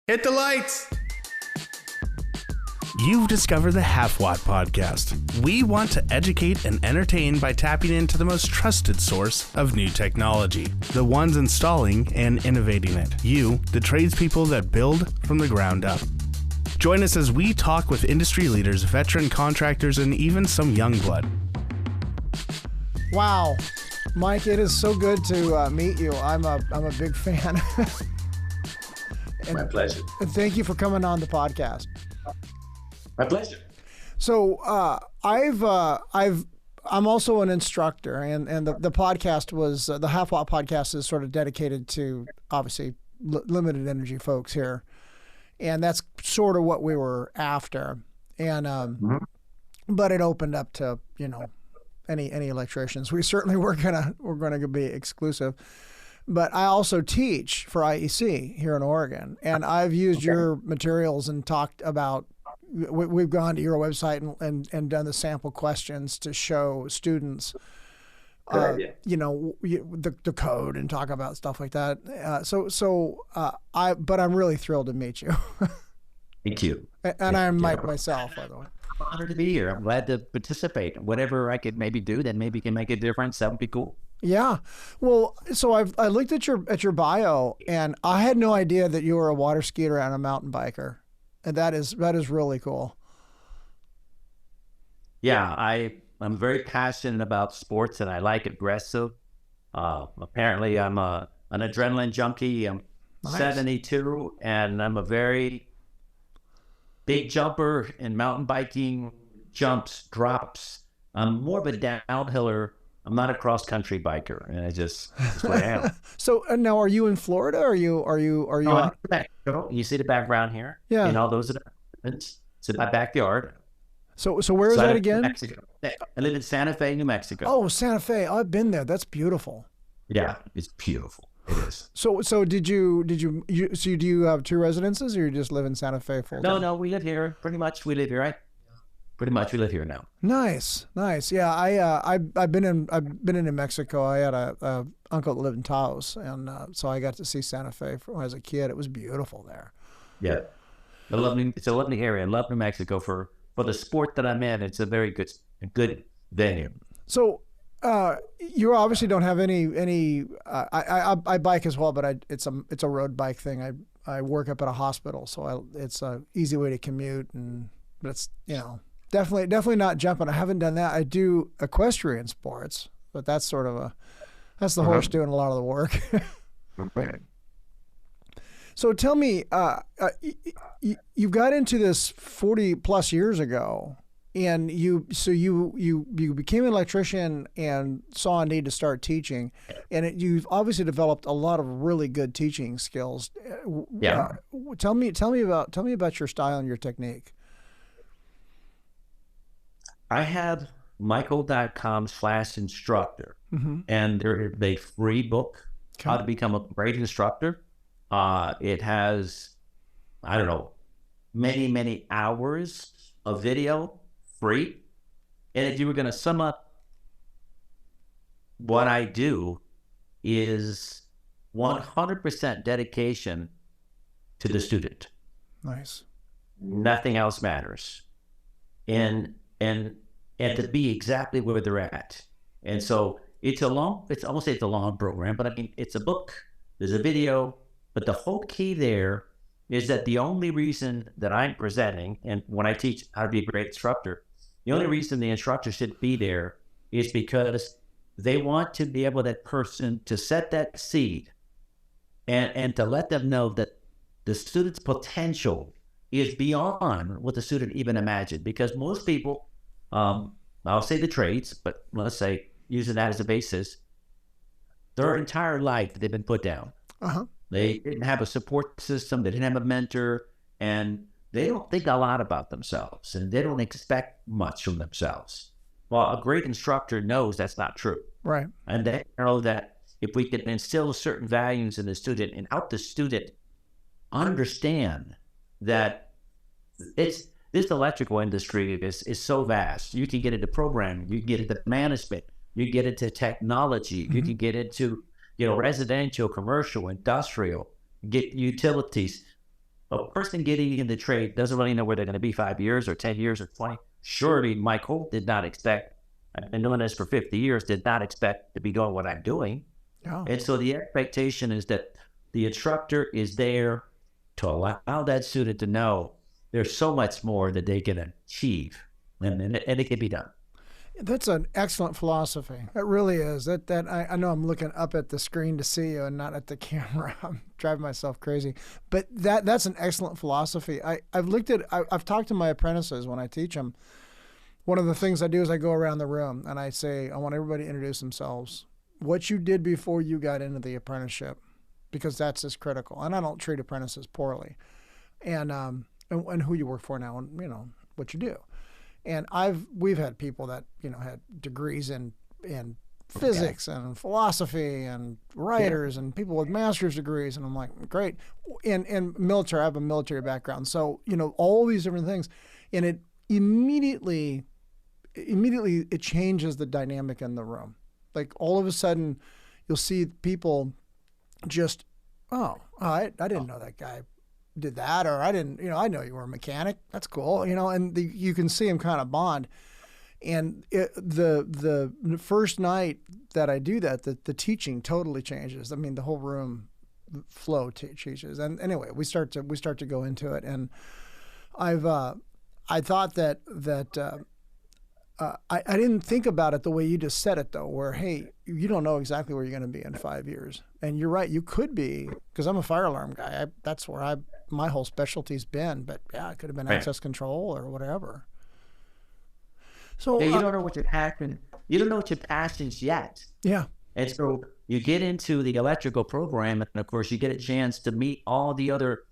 Hit the lights! You've discovered the Halfwatt podcast. We want to educate and entertain by tapping into the most trusted source of new technology, the ones installing and innovating it. You, the tradespeople that build from the ground up. Join us as we talk with industry leaders, veteran contractors, and even some young blood. Wow, Mike, it is so good to meet you. I'm a big fan. My pleasure. And thank you for coming on the podcast. My pleasure. So I'm also an instructor, and the podcast was the Halfwatt podcast is sort of dedicated to obviously limited energy folks here, and that's sort of what we were after. And but it opened up to any electricians. We certainly we're gonna be exclusive. But I also teach for IEC here in Oregon, and I've used your materials and talked about. We've gone to your website and done the sample questions to show students, the code and talk about stuff like that. But I'm really thrilled to meet you. Thank you. And I'm Mike myself, by the way. I'm honored to be here. I'm glad to participate. Whatever I could maybe do that maybe can make a difference, that would be cool. Yeah. Well, so I looked at your bio, and I had no idea that you were a water skier and a mountain biker. And that is really cool. Yeah, I'm very passionate about sports, and I like aggressive. Apparently, I'm an adrenaline junkie. I'm nice. 72, and I'm a very big jumper in mountain biking, jumps, drops. I'm more of a downhiller. I'm not a cross-country biker, and I just what I am. So now, are you in Florida? Or are you? In Mexico. You see the background here? Yeah. Those are it's in my backyard. So where is that again? Mexico. I live in Santa Fe, New Mexico. Oh, Santa Fe. I've been there. That's beautiful. Yeah, it's beautiful. It is. So do you have two residences, or you just live in Santa Fe full time? No, we live here. Pretty much, we live here, right? Pretty much, we live here now. Nice. Yeah, I've been in New Mexico. I had a uncle that lived in Taos, and so I got to see Santa Fe when I was a kid. It was beautiful there. Yeah, it's a lovely area. I love New Mexico for the sport that I'm in. It's a very good venue. So you obviously don't have any. I bike as well, but it's a road bike thing. I work up at a hospital, so it's a easy way to commute, and it's Definitely not jumping. I haven't done that. I do equestrian sports, but that's that's the horse doing a lot of the work. So tell me, you got into this 40 plus years ago, and you became an electrician and saw a need to start teaching, and you've obviously developed a lot of really good teaching skills. Yeah. Tell me about your style and your technique. I have michael.com/instructor, and there is a free book, How to Become a Great Instructor. It has, I don't know, many hours of video, free. And if you were going to sum up what I do is 100% dedication to the student. Nice. Nothing else matters. And to be exactly where they're at. And so I won't say it's a long program, but I mean, it's a book, there's a video, but the whole key there is that the only reason that I'm presenting, and when I teach how to be a great instructor, the only reason the instructor should be there is because they want to be able, that person, to set that seed and to let them know that the student's potential is beyond what the student even imagined. Because most people, I'll say the trades, but let's say using that as a basis, their entire life they've been put down. They didn't have a support system, they didn't have a mentor, and they don't think a lot about themselves, and they don't expect much from themselves. Well, a great instructor knows that's not true. Right. And they know that if we can instill certain values in the student and help the student understand that this electrical industry is so vast. You can get into programming, you can get into management, you can get into technology, you can get into residential, commercial, industrial, get utilities. a person getting in the trade doesn't really know where they're going to be 5 years or 10 years or 20. Surely Mike Holt did not expect, I've been doing this for 50 years, did not expect to be doing what I'm doing. Oh. And so the expectation is that the instructor is there to allow that student to know there's so much more that they can achieve, and it can be done. That's an excellent philosophy. It really is. That I know I'm looking up at the screen to see you and not at the camera. I'm driving myself crazy. But that's an excellent philosophy. I've talked to my apprentices when I teach them. One of the things I do is I go around the room and I say, I want everybody to introduce themselves. What you did before you got into the apprenticeship, because that's as critical. And I don't treat apprentices poorly. And who you work for now, and what you do. And we've had people that had degrees in physics and philosophy and writers and people with master's degrees, and I'm like, great. And military, I have a military background, so all these different things, and it immediately it changes the dynamic in the room. Like all of a sudden, you'll see people just, I didn't know that guy did that, or I didn't, I know you were a mechanic. That's cool, and you can see them kind of bond. And the first night that I do that, the teaching totally changes. I mean, the whole room flow changes. And anyway, we start to go into it, and I thought that I didn't think about it the way you just said it, though, where, hey, you don't know exactly where you're going to be in 5 years. And you're right, you could be, because I'm a fire alarm guy. That's where my whole specialty's been. But, yeah, it could have been access control or whatever. So you don't know what your passion. You don't know what your passion's yet. Yeah. And so you get into the electrical program, and, of course, you get a chance to meet all the other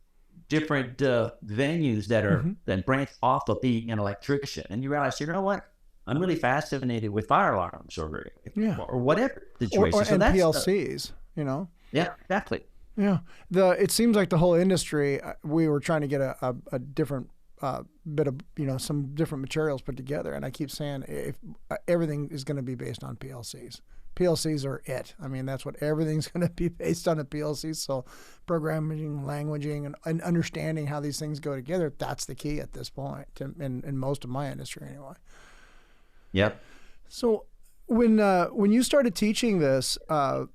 different venues that are that branch off of being an electrician. And you realize, you know what? I'm really fascinated with fire alarms or whatever situation. And PLCs, Yeah, exactly. Yeah. It seems like the whole industry, we were trying to get a different bit of, some different materials put together. And I keep saying if everything is going to be based on PLCs. PLCs are it. I mean, that's what everything's going to be based on, a PLC. So programming, languaging, and understanding how these things go together, that's the key at this point, in most of my industry anyway. Yep. So when you started teaching this, I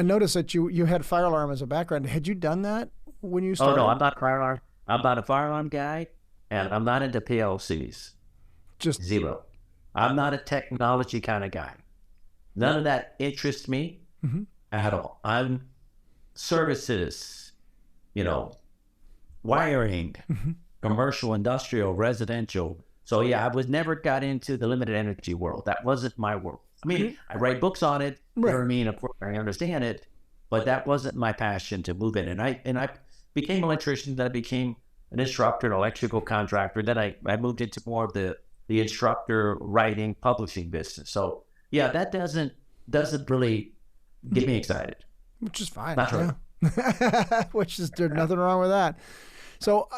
noticed that you had fire alarm as a background. Had you done that when you started? Oh, no, I'm not a fire alarm. I'm not a fire alarm guy, and I'm not into PLCs. Just zero. I'm not a technology kind of guy. None of that interests me at all. I'm services, wiring, commercial, industrial, residential. So yeah, I never got into the limited energy world. That wasn't my world. I mean, I write books on it. You know what I mean? Of course, I understand it, but that wasn't my passion to move in. And I became an electrician. Then I became an instructor, an electrical contractor. Then I moved into more of the instructor writing, publishing business. So yeah, that doesn't really get me excited. Which is fine. Not really. Which is, there's nothing wrong with that. So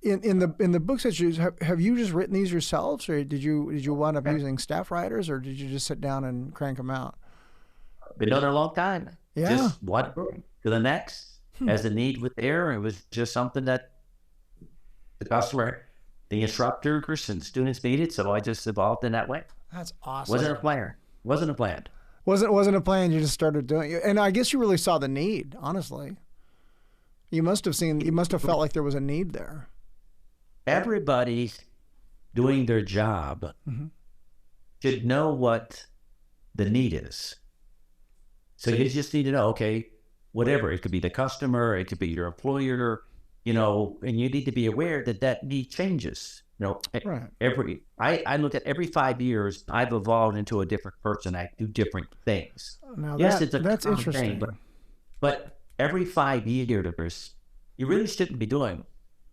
in the books that you have you just written these yourselves, or did you wind up using staff writers, or did you just sit down and crank them out? Been doing it a long time. Yeah. Just one book to the next as the need was there. It was just something that the customer, the instructors and students needed. So I just evolved in that way. That's awesome. Wasn't a plan. Wasn't a plan. Wasn't a plan. You just started doing it, and I guess you really saw the need. Honestly, you must have felt like there was a need there. Everybody doing their job should know what the need is. So you just need to know, okay, whatever. It could be the customer, it could be your employer, and you need to be aware that need changes. Right. I look at every 5 years, I've evolved into a different person. I do different things. Now yes, that's interesting. Thing, but every 5 years, you really shouldn't be doing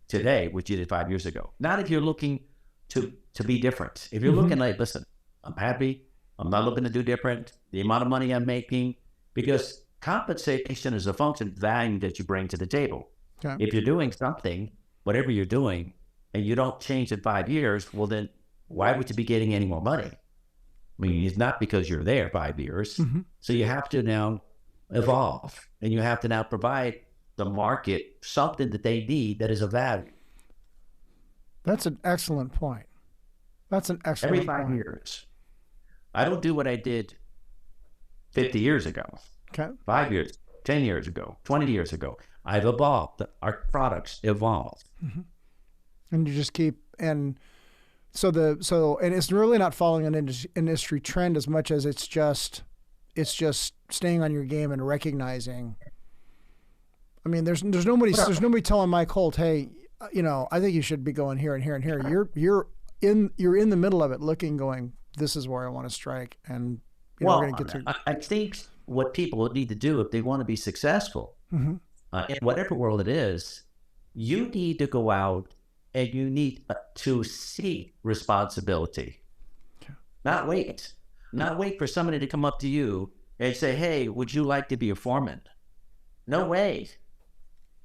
today what you did 5 years ago. Not if you're looking to be different. If you're looking like, listen, I'm happy. I'm not looking to do different. The amount of money I'm making, because compensation is a function of value that you bring to the table. Okay. If you're doing something, whatever you're doing, and you don't change in 5 years, well then, why would you be getting any more money? I mean, it's not because you're there 5 years. So you have to now evolve, and you have to now provide the market something that they need that is of value. That's an excellent point. That's an excellent Every 5 point. years. I don't do what I did 50 years ago, Okay. 5 years, 10 years ago, 20 years ago. I've evolved. Our products evolved. And you just keep, and so it's really not following an industry trend as much as it's just staying on your game and recognizing. I mean, there's nobody telling Mike Holt, hey, I think you should be going here and here and here. You're in the middle of it, looking, going, this is where I want to strike, and we're going to get to. I think what people need to do if they want to be successful in whatever world it is, you need to go out and you need to seek responsibility. Okay. Not wait for somebody to come up to you and say, hey, would you like to be a foreman? No way.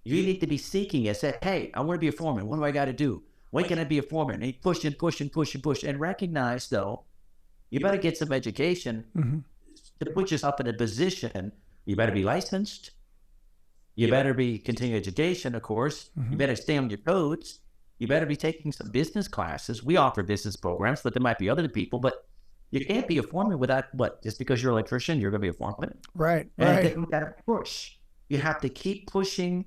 You need to be seeking it. Say, hey, I want to be a foreman. What do I got to do? When can I be a foreman? And push and push and push and push. And recognize, though, you better get some education to put yourself in a position. You better be licensed. You better be continuing education, of course. You better stay on your toes. You better be taking some business classes. We offer business programs, but there might be other people. But you can't be a foreman without what? Just because you're an electrician, you're going to be a foreman. Right. And you got to push. You have to keep pushing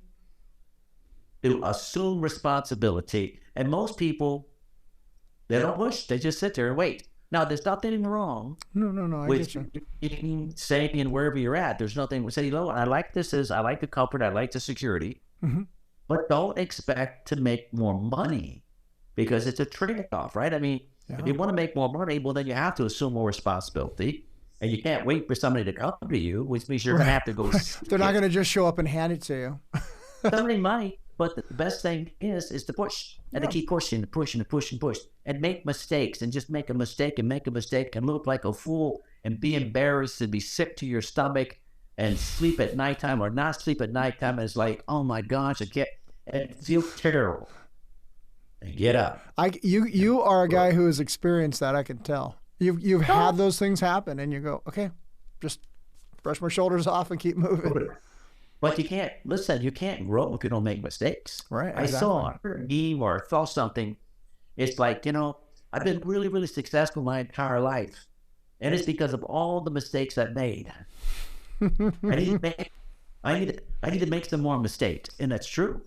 to assume responsibility. And most people, they don't push. They just sit there and wait. Now, there's nothing wrong No. I with get you. saying wherever you're at. There's nothing. Say, I like this. I like the comfort. I like the security. But don't expect to make more money because it's a trade-off, right? I mean, if you want to make more money, well, then you have to assume more responsibility. And you can't wait for somebody to come to you, which means you're going to have to go. They're not going to just show up and hand it to you. Somebody might, but the best thing is to push and to keep pushing, and make mistakes and just make a mistake and look like a fool and be embarrassed and be sick to your stomach and sleep at nighttime or not sleep at nighttime. And it's like, oh my gosh, I can't, and feel terrible. And get up. You are a guy who has experienced that. I can tell. You've had those things happen, and you go, okay, just brush my shoulders off and keep moving. But you can't grow if you don't make mistakes. Right. I saw a meme or saw something. It's like, I've been really, really successful my entire life. And it's because of all the mistakes I've made. I need to make some more mistakes. And that's true.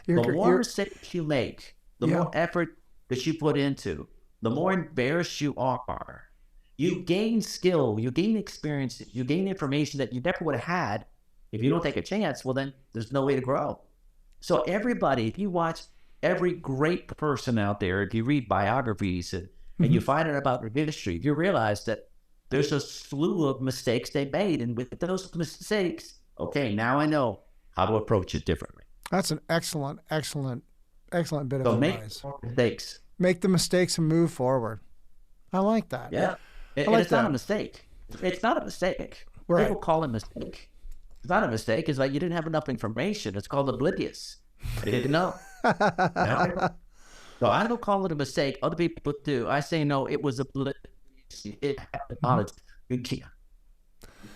The more mistakes you make, the more effort that you put into, the more embarrassed you are. You gain skill, you gain experience, you gain information that you never would have had. If you don't take a chance, well, then there's no way to grow. So everybody, if you watch every great person out there, if you read biographies and you find out about their history, you realize that there's a slew of mistakes they made. And with those mistakes, okay, now I know how to approach it differently. That's an excellent bit of advice. Make mistakes. Make the mistakes and move forward. I like that. Yeah. It's not a mistake. It's not a mistake. Right. People call it a mistake. It's not a mistake. It's like you didn't have enough information. It's called oblivious. I didn't know. So I don't call it a mistake. Other people do. I say, no, it was oblivious. It happened.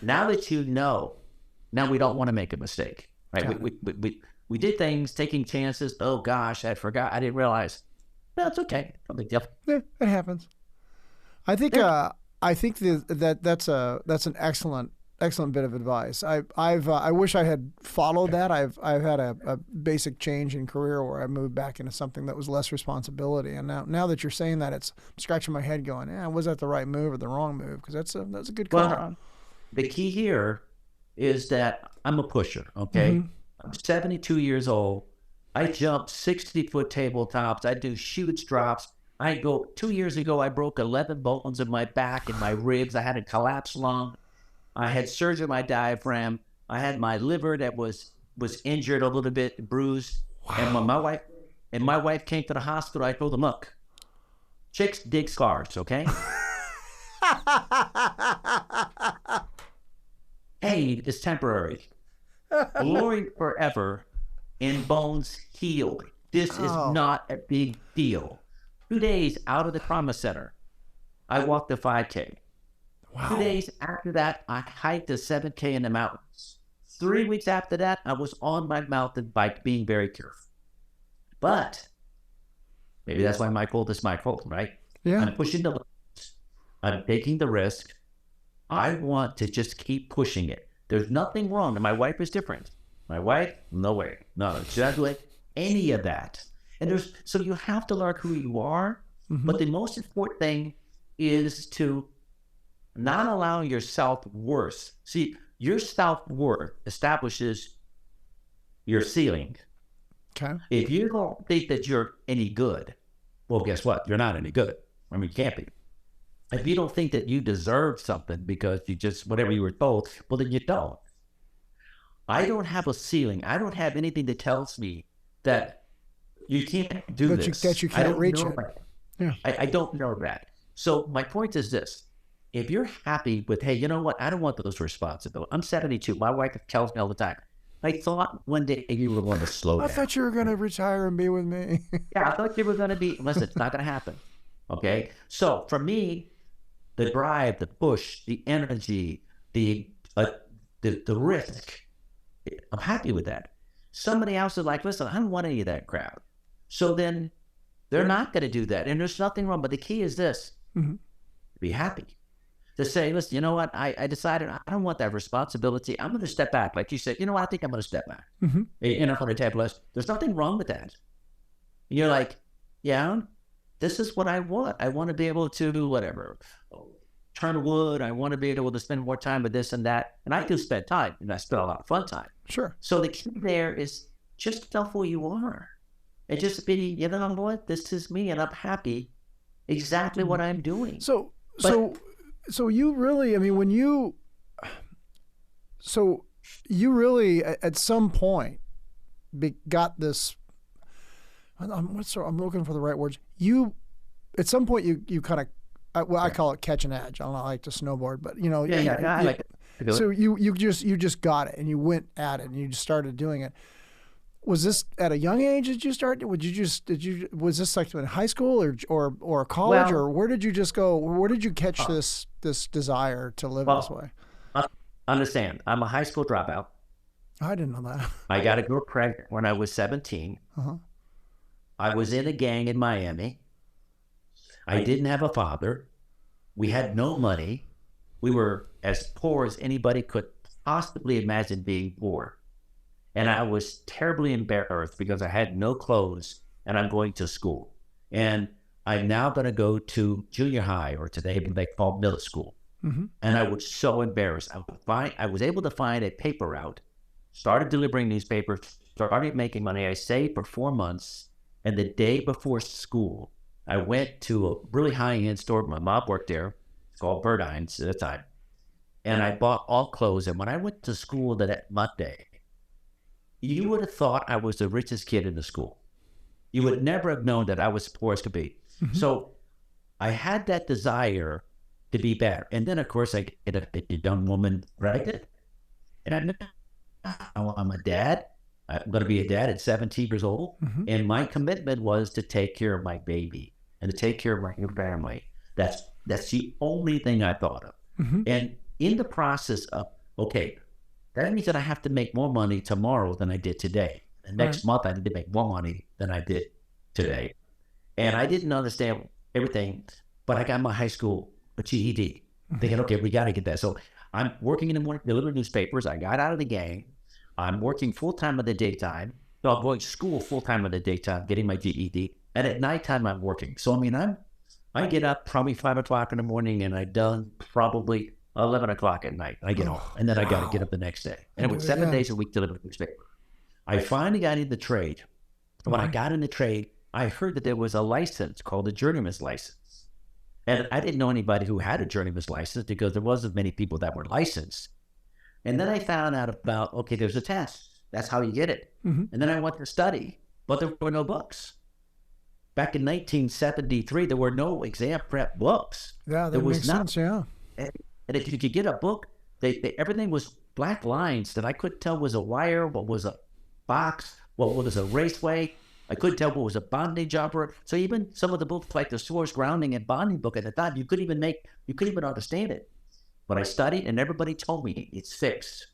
Now that you know, now we don't want to make a mistake. Right? We did things, taking chances. Oh, gosh, I forgot. I didn't realize. No, it's okay. No big deal. Yeah, it happens. I think that's an excellent bit of advice. I wish I had followed that. I've had a basic change in career where I moved back into something that was less responsibility. And now that you're saying that, it's I'm scratching my head going, was that the right move or the wrong move? Because that's a good call. Well, the key here is that I'm a pusher. Okay, I'm 72 years old. I jump 60-foot tabletops. I do huge drops. 2 years ago, I broke 11 bones in my back and my ribs. I had a collapsed lung. I had surgery on my diaphragm. I had my liver that was injured a little bit, bruised. Wow. And when my wife came to the hospital, I told them, look, chicks dig scars, okay? Pain is temporary. Glory forever, and bones heal. This is not a big deal. 2 days out of the trauma center, I walked the 5K. Wow. 2 days after that, I hiked the 7K in the mountains. 3 weeks after that, I was on my mountain bike being very careful. But maybe that's why my fault is my fault, right? Yeah. I'm pushing the limits. I'm taking the risk. I want to just keep pushing it. There's nothing wrong. And my wife is different. My wife, no way. No, she doesn't do any of that. And so you have to learn who you are. But the most important thing is to not allow your self-worth. See, your self-worth establishes your ceiling. Okay. If you don't think that you're any good, well, guess what? You're not any good. I mean, you can't be. If you don't think that you deserve something because you just, whatever you were told, well, then you don't. I don't have a ceiling. I don't have anything that tells me that you can't do this. That you can't reach it. Yeah. I don't know that. So my point is this. If you're happy with, hey, you know what? I don't want those responsibilities. I'm 72. My wife tells me all the time, I thought one day you were going to slow down. I thought you were going to retire and be with me. Yeah, I thought you were going to be. Listen, it's not going to happen. Okay? So for me, the drive, the push, the energy, the risk, I'm happy with that. Somebody else is like, listen, I don't want any of that crap. So then they're not going to do that. And there's nothing wrong. But the key is this, be happy. To say, listen, you know what? I decided I don't want that responsibility. I'm going to step back. Like you said, you know what? I think I'm going to step back. In front of the table list. There's nothing wrong with that. And you're like, yeah, this is what I want. I want to be able to do whatever. Turn wood. I want to be able to spend more time with this and that. And I do spend time. And I spend a lot of fun time. Sure. So the key there is just tell who you are. And just be, you know what? This is me. And I'm happy exactly what I'm doing. So you really, I mean, you really at some point got this, I'm looking for the right words. At some point you kind of, I call it catch an edge. I don't like to snowboard, but you know. I like it. So you just got it and you went at it and you just started doing it. Was this at a young age? Did you start? Was this like in high school or college, or where did you just go? Where did you catch this desire to live this way? Understand, I'm a high school dropout. I didn't know that. I got a girl pregnant when I was 17. I was in a gang in Miami. I didn't have a father. We had no money. We were as poor as anybody could possibly imagine being poor. And I was terribly embarrassed because I had no clothes and I'm going to school. And I'm now going to go to junior high, or today what they call middle school. And I was so embarrassed. I was able to find a paper route, started delivering newspapers, started making money. I saved for 4 months. And the day before school, I went to a really high-end store. My mom worked there. It's called Verdine's at the time. And I bought all clothes. And when I went to school that Monday, you would have thought I was the richest kid in the school. You would never have known that I was poor as could be. So I had that desire to be better. And then, of course, I get a young woman pregnant. And I'm a dad. I'm going to be a dad at 17 years old. And my commitment was to take care of my baby and to take care of my new family. That's the only thing I thought of. And in the process of, okay, that means that I have to make more money tomorrow than I did today. And next month, I need to make more money than I did today. And I didn't understand everything, but I got my high school GED. Thinking, okay, we got to get that. So I'm working in the morning, delivering newspapers. I got out of the gang. I'm working full-time in the daytime. So I'm going to school full-time in the daytime, getting my GED. And at nighttime, I'm working. So, I mean, I get up probably 5 o'clock in the morning, and I'm done probably 11 o'clock at night. I get home, and then I got to get up the next day. And it was 7 days a week delivering newspaper. I finally got in the trade. When I got in the trade, I heard that there was a license called a journeyman's license. And I didn't know anybody who had a journeyman's license because there wasn't many people that were licensed. And then I found out about, okay, there's a test. That's how you get it. And then I went to study, but there were no books. Back in 1973, there were no exam prep books. Yeah, that makes sense, yeah. And if you could get a book, everything was black lines that I couldn't tell was a wire, what was a box, what was a raceway. I couldn't tell what was a bondage operator. So even some of the books like the source grounding and bonding book at the time, you couldn't even understand it. But I studied and everybody told me it's fixed.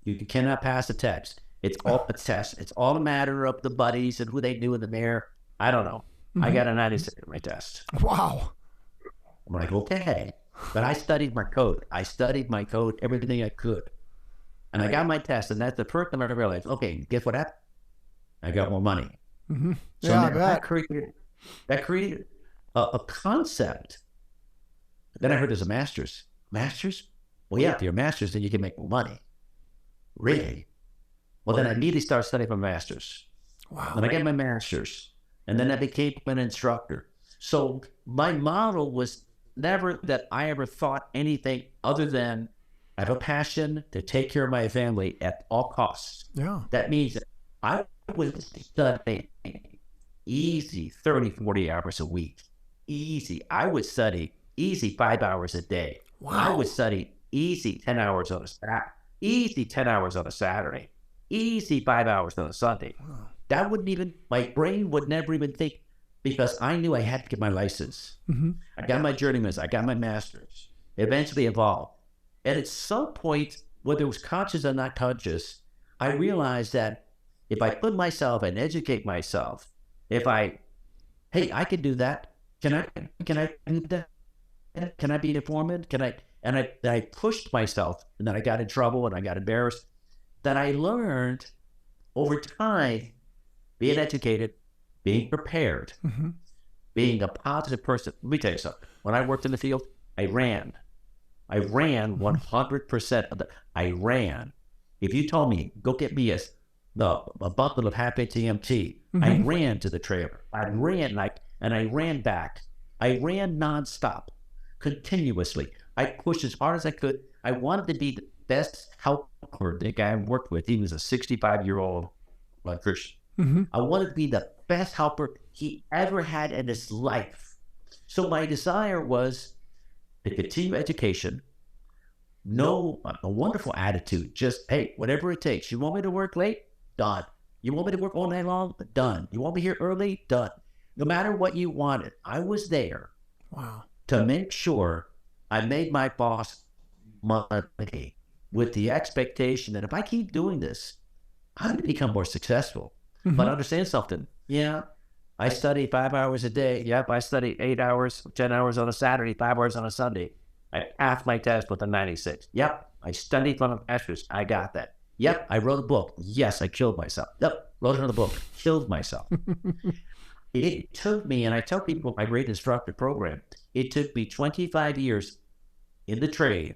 You cannot pass a test. It's all a test. It's all a matter of the buddies and who they knew in the mirror. I don't know. I got a 96 on my test. Wow. I'm like, okay. But I studied my code. Everything I could. And I got my test, and that's the first time I realized, okay, guess what happened? I got more money. Mm-hmm. So Yeah, that created a concept. Then I heard there's a master's. Master's? Well, yeah, if you're a master's, then you can make more money. Really? Well, then I immediately started studying for master's. Wow. And I got my master's. And then I became an instructor. So my model was never that I ever thought anything other than I have a passion to take care of my family at all costs. Yeah. That means that I was studying easy 30, 40 hours a week. Easy. I would study easy 5 hours a day. Wow. I would study easy 10 hours on a Saturday. Easy 10 hours on a Saturday. Easy 5 hours on a Sunday. Wow. That wouldn't even, my brain would never even think, because I knew I had to get my license. Mm-hmm. I got my journeyman's, I got my master's. Eventually evolved. And at some point, whether it was conscious or not conscious, I realized that if I put myself and educate myself, hey, I can do that. Can I do that? Can I be informant? And I pushed myself, and then I got in trouble and I got embarrassed. That I learned over time, being educated, being prepared, Mm-hmm. being a positive person. Let me tell you something. When I worked in the field, I ran 100% of the. I ran. If you told me, go get me a bundle of half TMT, Mm-hmm. I ran to the trailer. I ran and I ran back. I ran nonstop, continuously. I pushed as hard as I could. I wanted to be the best helper. The guy I worked with, he was a 65-year-old Christian. Mm-hmm. I wanted to be the best helper he ever had in his life. So my desire was to continue education, a wonderful attitude, just, hey, whatever it takes. You want me to work late? Done. You want me to work all night long? Done. You want me here early? Done. No matter what you wanted, I was there. Wow. To make sure I made my boss money with the expectation that if I keep doing this, I'm going to become more successful. Mm-hmm. But understand something. Yeah, I study 5 hours a day. Yep, I study 8 hours, 10 hours on a Saturday, 5 hours on a Sunday. I passed my test with a 96. Yep, I studied for a master's. I got that. Yep, I wrote a book. Yes, I killed myself. Yep, wrote another book. Killed myself. It took me, and I tell people my great instructor program, it took me 25 years in the trade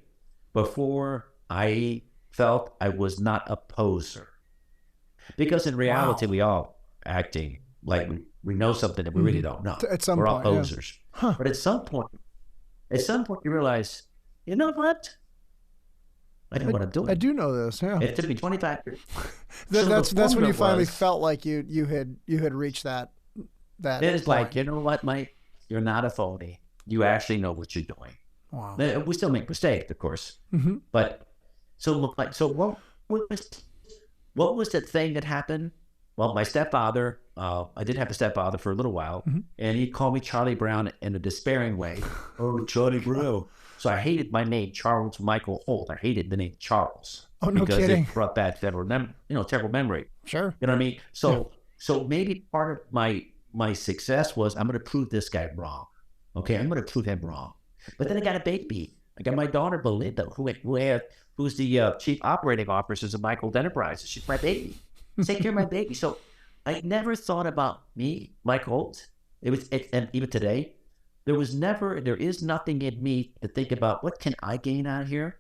before I felt I was not a poser. Because in reality, we all acting like we know something that we really don't know. At some We're point, all posers. Yeah. Huh. But at some point you realize, you know what? I know what I'm doing. I do know this. Yeah. It took me 25 years. That's when you finally was, felt like you had reached that. It's point. like, you know what, Mike? You're not a phony. You actually know what you're doing. Wow. We still make mistakes, of course. Mm-hmm. But so what was the thing that happened? Well, my stepfather, I did have a stepfather for a little while, Mm-hmm. and he called me Charlie Brown in a despairing way. Oh, Charlie Brown. So I hated my name, Charles Michael Holt. I hated the name Charles. Oh, no because kidding. it brought back terrible memory. Sure. You know what I mean? So maybe part of my success was I'm going to prove this guy wrong. Okay, I'm going to prove him wrong. But then I got a baby. I got my daughter Belinda, who's the chief operating officer of Michael Enterprises. She's my baby. Take care of my baby. So I never thought about me, Mike Holt. And even today, there is nothing in me to think about what can I gain out here.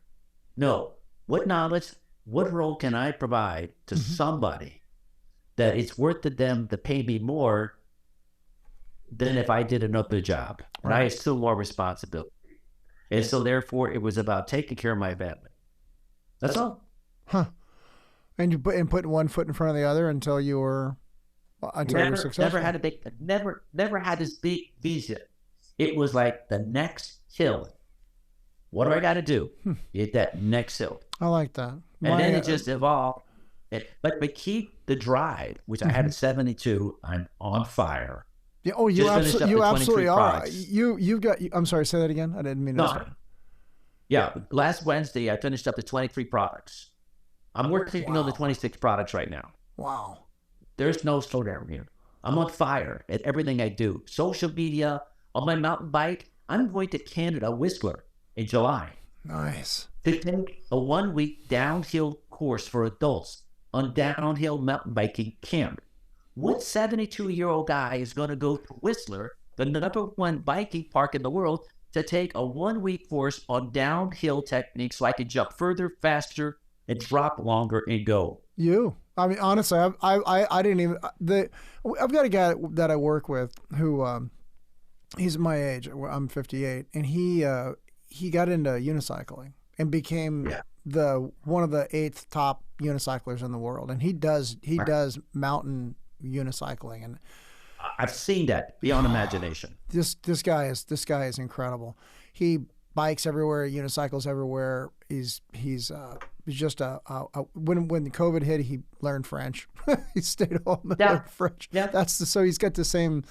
No, what knowledge, what role can I provide to somebody that it's worth to them to pay me more than if I did another job, and I assume more responsibility. And so therefore it was about taking care of my family. That's all. Huh. And you put one foot in front of the other until you were successful. Never had this big vision. It was like the next hill. What do I got to do? Hit that next hill. I like that. And then it just evolved. But keep the drive, which I had at 72. I'm on fire. Yeah, oh, you absolutely are. You've got. I'm sorry. Say that again. I didn't mean to. Yeah, last Wednesday I finished up the 23 products. I'm working on the 26 products right now. Wow. There's no slowdown here. I'm on fire at everything I do. Social media, on my mountain bike. I'm going to Canada, Whistler, in July. Nice. To take a 1-week downhill course for adults on downhill mountain biking camp. What 72-year-old guy is going to go to Whistler, the #1 biking park in the world, to take a 1-week course on downhill techniques so I can jump further, faster, and drop longer and go? You. I mean, honestly, I didn't even. I've got a guy that I work with who, he's my age. I'm 58, and he got into unicycling and became one of the 8th top unicyclers in the world. And he does mountain unicycling, and I've seen that beyond imagination. This guy is incredible. He bikes everywhere, unicycles everywhere. He's just when COVID hit, he learned French. He stayed home and learned French. Yeah. So he's got the same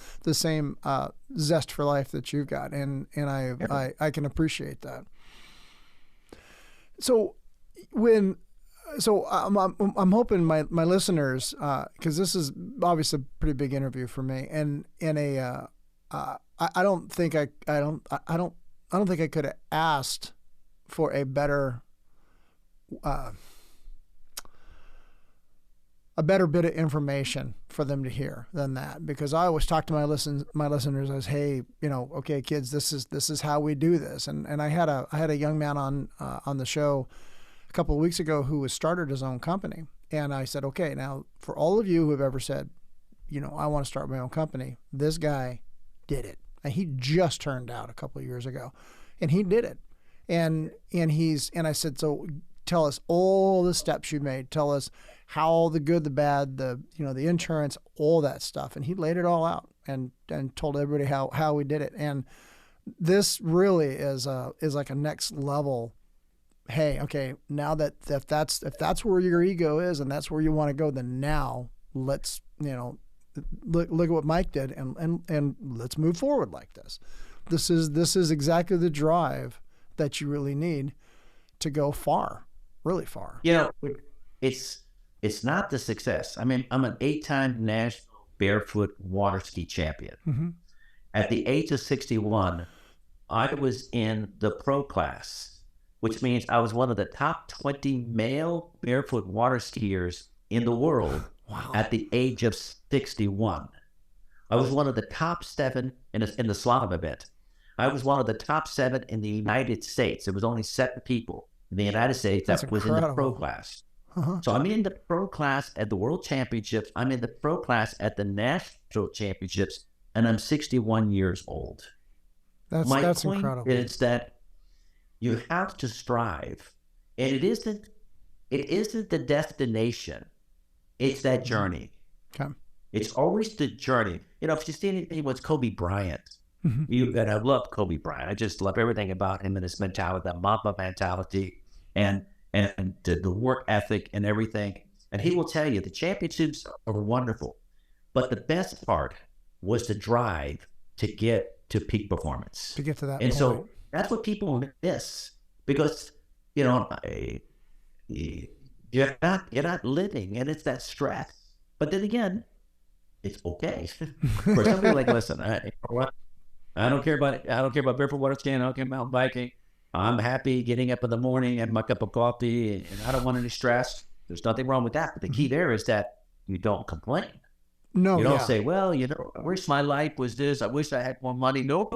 zest for life that you've got, and I can appreciate that. So I'm hoping my listeners, because this is obviously a pretty big interview for me, and I don't think I could have asked for a better bit of information for them to hear than that, because I always talk to my listeners as, hey, okay, kids, this is how we do this, and I had a young man on the show a couple of weeks ago who has started his own company, and I said, okay, now for all of you who have ever said, I want to start my own company, this guy did it, and he just turned out a couple of years ago, and he did it, and I said, so tell us all the steps you made, tell us how the good, the bad, the insurance, all that stuff, and he laid it all out and told everybody how we did it, and this really is like a next level. Hey, okay, now if that's where your ego is and that's where you want to go, then now let's look at what Mike did and let's move forward like this. This is exactly the drive that you really need to go far, really far. It's not the success. I mean, I'm an 8-time national barefoot water ski champion. Mm-hmm. At the age of 61, I was in the pro class, which means I was one of the top 20 male barefoot water skiers in the world. Wow. At the age of 61. I was one of the top 7 in the slalom event. I was one of the top 7 in the United States. There was only 7 people in the United States that was in the pro class. Uh-huh. So I'm in the pro class at the World Championships. I'm in the pro class at the National Championships, and I'm 61 years old. That's incredible. My point is that you have to strive, and it isn't the destination. It's that journey. Okay. It's always the journey. If you see anything with Kobe Bryant, Mm-hmm. and I love Kobe Bryant. I just love everything about him and his mentality, that Mamba mentality, and the work ethic and everything. And he will tell you the championships are wonderful, but the best part was the drive to get to peak performance. To get to that and point. So that's what people miss, because you're not living, and it's that stress. But then again, it's okay. For some people, like, listen, I don't care about barefoot water skiing. I don't care about mountain biking. I'm happy getting up in the morning, having my cup of coffee, and I don't want any stress. There's nothing wrong with that. But the key there is that you don't complain. No, you don't say, well, I wish my life was this. I wish I had more money. No.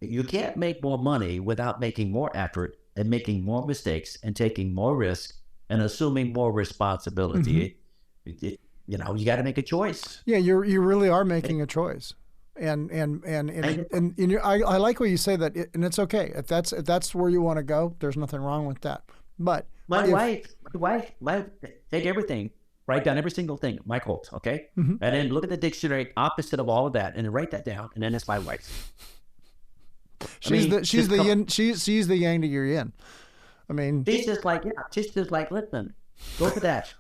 You can't make more money without making more effort and making more mistakes and taking more risk and assuming more responsibility. Mm-hmm. You got to make a choice. Yeah, you really are making a choice. And I like what you say that, and it's okay if that's where you want to go. There's nothing wrong with that. But my wife, take everything, write down every single thing. Mike Holt, okay, mm-hmm. and then look at the dictionary opposite of all of that, and then write that down, and then it's my wife. She's the yang to your yin. I mean, she's just like, listen, go for that.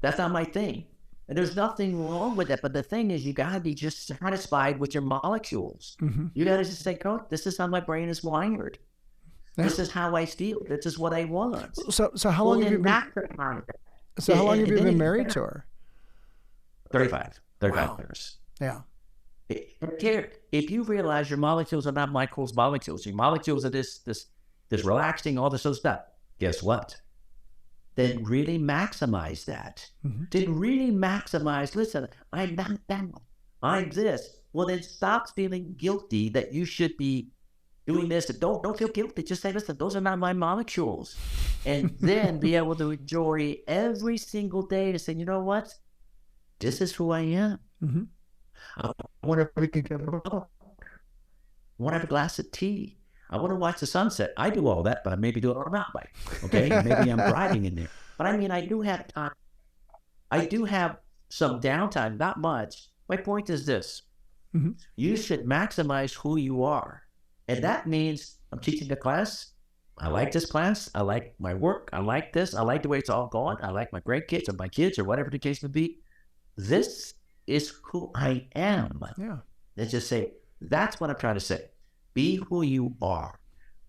That's not my thing. And there's nothing wrong with it. But the thing is, you got to be just satisfied with your molecules. Mm-hmm. You got to just say, Coach, this is how my brain is wired. This is how I feel. This is what I want. So how long have you been? So how long have you been married to her? 35 Wow. years. Yeah. If you realize your molecules are not molecules, your molecules are this relaxing, all this other stuff, guess what? Then really maximize that. Then really maximize, listen, I'm not that. I'm this. Well, then stop feeling guilty that you should be doing this. Don't feel guilty. Just say, listen, those are not my molecules. And then be able to enjoy every single day to say, you know what? This is who I am. I want to have a glass of tea. I want to watch the sunset. I do all that, but I maybe do it on a mountain bike. Okay, maybe I'm driving in there. But I mean, I do have time. I do have some downtime, not much. My point is this: you should maximize who you are, and that means I'm teaching a class. I like this class. I like my work. I like this. I like the way it's all going. I like my grandkids or my kids or whatever the case may be. This is who I am. Yeah. Let's just say, that's what I'm trying to say. Be who you are.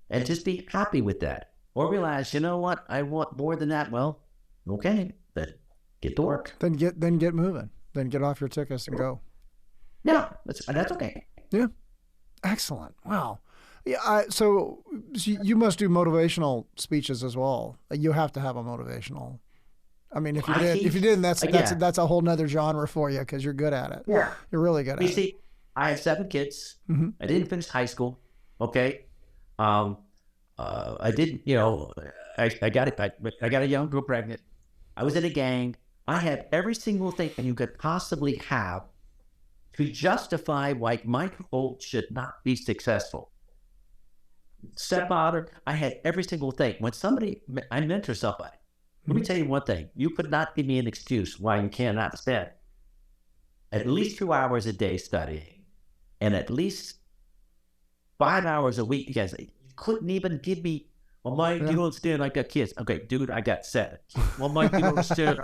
And just be happy with that. Or realize, you know what? I want more than that. Well, okay, then get to work. Then get moving. Then get off your tickets and go. Yeah, that's okay. Yeah. Excellent. Wow. Yeah. So you must do motivational speeches as well. You have to have a motivational. I mean, if you didn't, that's a whole nother genre for you because you're good at it. Yeah, you're really good at it. You see, I have 7 kids. I didn't finish high school. Okay, I didn't. I got it. I got a young girl pregnant. I was in a gang. I had every single thing you could possibly have to justify why Mike Holt should not be successful. Stepfather, I had every single thing. When I mentor somebody. Let me tell you one thing. You could not give me an excuse why you cannot spend at least 2 hours a day studying and at least 5 hours a week, because you couldn't even give me, well, Mike, you don't understand, I got kids. Okay, dude, I got 7. Well, Mike, you don't understand,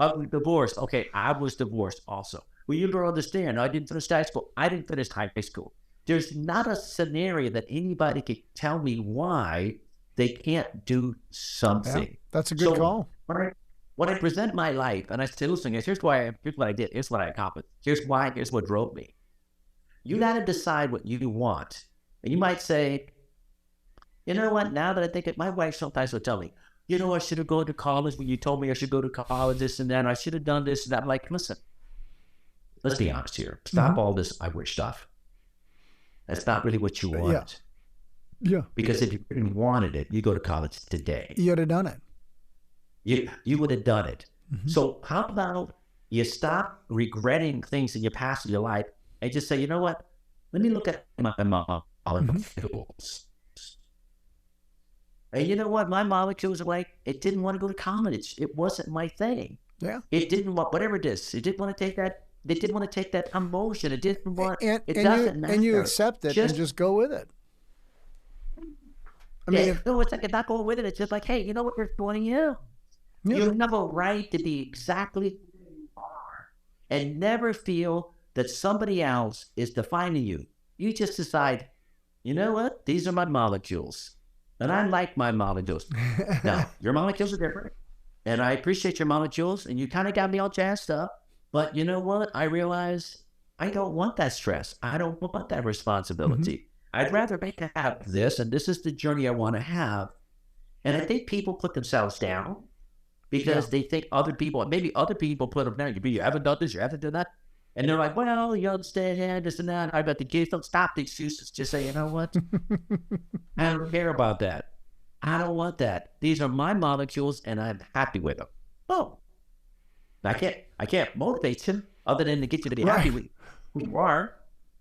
I'm divorced. Okay, I was divorced also. Well, you don't understand, I didn't finish high school. I didn't finish high school. There's not a scenario that anybody can tell me why they can't do something. Yeah, that's a good call. When I present my life and I say, listen, guys, here's what I did. Here's what I accomplished. Here's what drove me. You got to decide what you want. And you might say, you know what, now that I think it, my wife sometimes will tell me, you know, I should have gone to college when you told me I should go to college, this and that. I should have done this and that. I'm like, listen, let's be honest here. Stop all this I wish stuff. That's not really what you want. Yeah. Because if you really wanted it, you go to college today. You would have done it. You would have done it. So how about you stop regretting things in your past of your life and just say, you know what? Let me look at my molecules. And you know what? My molecules are like, it didn't want to go to college. It wasn't my thing. Yeah. It didn't want, whatever it is. It didn't want to take that. They didn't want to take that emotion. It didn't want, it doesn't matter. And you accept it and just go with it. I mean, it's like not going with it. It's just like, hey, you know what? You're 20 years. You have a right to be exactly who you are and never feel that somebody else is defining you. You just decide, you know what? These are my molecules. And I like my molecules. Now, your molecules are different. And I appreciate your molecules. And you kind of got me all jazzed up. But you know what? I realize I don't want that stress. I don't want that responsibility. I'd rather have this. And this is the journey I want to have. And I think people put themselves down because they think maybe other people put them down. You haven't done this, you haven't done that. And they're like, well, you understand this and that. I bet the kids don't stop the excuses. Just say, you know what? I don't care about that. I don't want that. These are my molecules and I'm happy with them. Oh, I can't motivate you other than to get you to be happy with who you are.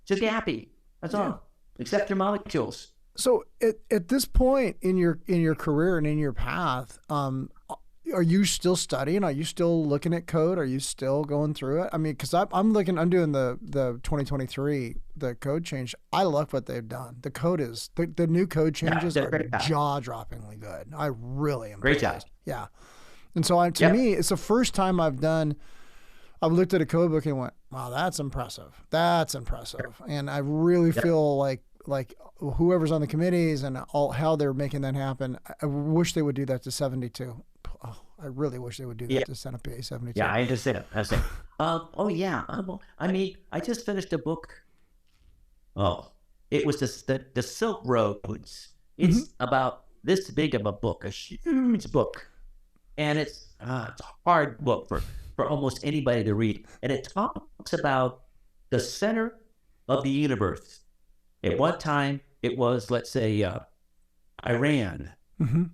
Just be happy. That's all. Accept your molecules. So at this point in your career and in your path, are you still studying? Are you still looking at code? Are you still going through it? I mean, because I'm doing the 2023, the code change. I love what they've done. The code is, the new code changes are jaw-droppingly good. I really am. Great job. Yeah. And so to me, it's the first time I've looked at a code book and went, wow, that's impressive. That's impressive. And I really feel like like whoever's on the committees and all how they're making that happen. I wish they would do that to 72. Oh, I really wish they would do that to Senate PA 72. Yeah, I understand. Oh yeah. I mean, I just finished a book. Oh, it was the Silk Roads. It's about this big of a book, a huge book, and it's a hard book for almost anybody to read. And it talks about the center of the universe. At one time, it was, let's say, Iran. And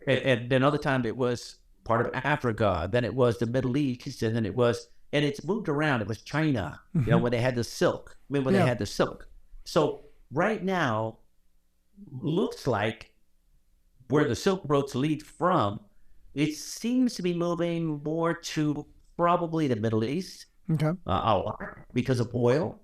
then another time it was part of Africa. Then it was the Middle East, and then and it's moved around. It was China, when they had the silk. They had the silk. So right now, looks like where the Silk Roads lead from, it seems to be moving more to probably the Middle East. Okay. A lot because of oil,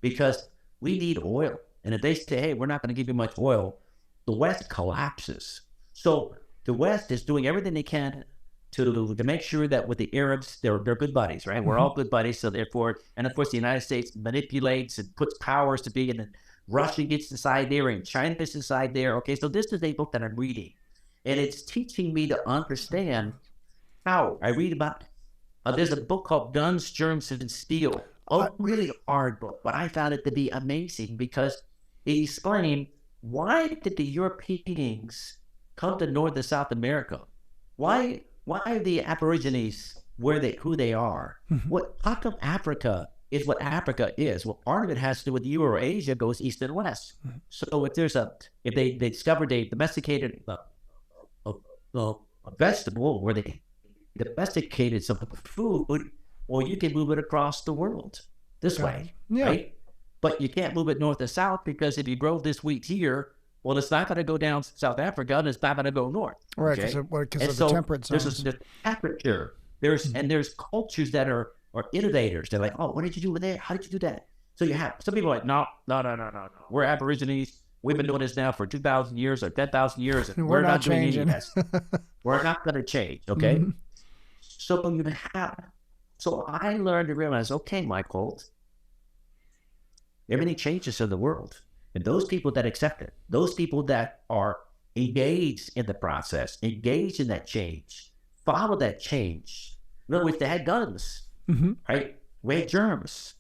because we need oil. And if they say, hey, we're not going to give you much oil, the West collapses. So the West is doing everything they can to make sure that with the Arabs, they're good buddies, right? We're all good buddies. So therefore, and of course, the United States manipulates and puts powers to be, and then Russia gets inside there and China gets inside there. Okay, so this is a book that I'm reading, and it's teaching me to understand how I read about. There's a book called Guns, Germs, and Steel. A really hard book, but I found it to be amazing because it explained why did the Europeans come to North and South America? Why are the Aborigines who they are? How come Africa is what Africa is? Well, part of it has to do with Eurasia goes east and west. So if they discovered a domesticated a vegetable, or they domesticated some food, or you can move it across the world this way, right? But you can't move it north and south, because if you grow this wheat here, well, it's not going to go down South Africa, and it's not going to go north. Right, because of the temperate zones. There's temperature. There's cultures that are innovators. They're like, oh, what did you do with that? How did you do that? So you have some people are like, no. We're Aborigines. We've been doing this now for 2,000 years or 10,000 years, and we're not doing any of this. We're not going to change, okay? So I learned to realize, okay, Michael, everything changes in the world. And those people that accept it, those people that are engaged in the process, engaged in that change, follow that change. In other words, they had guns, right? We had germs.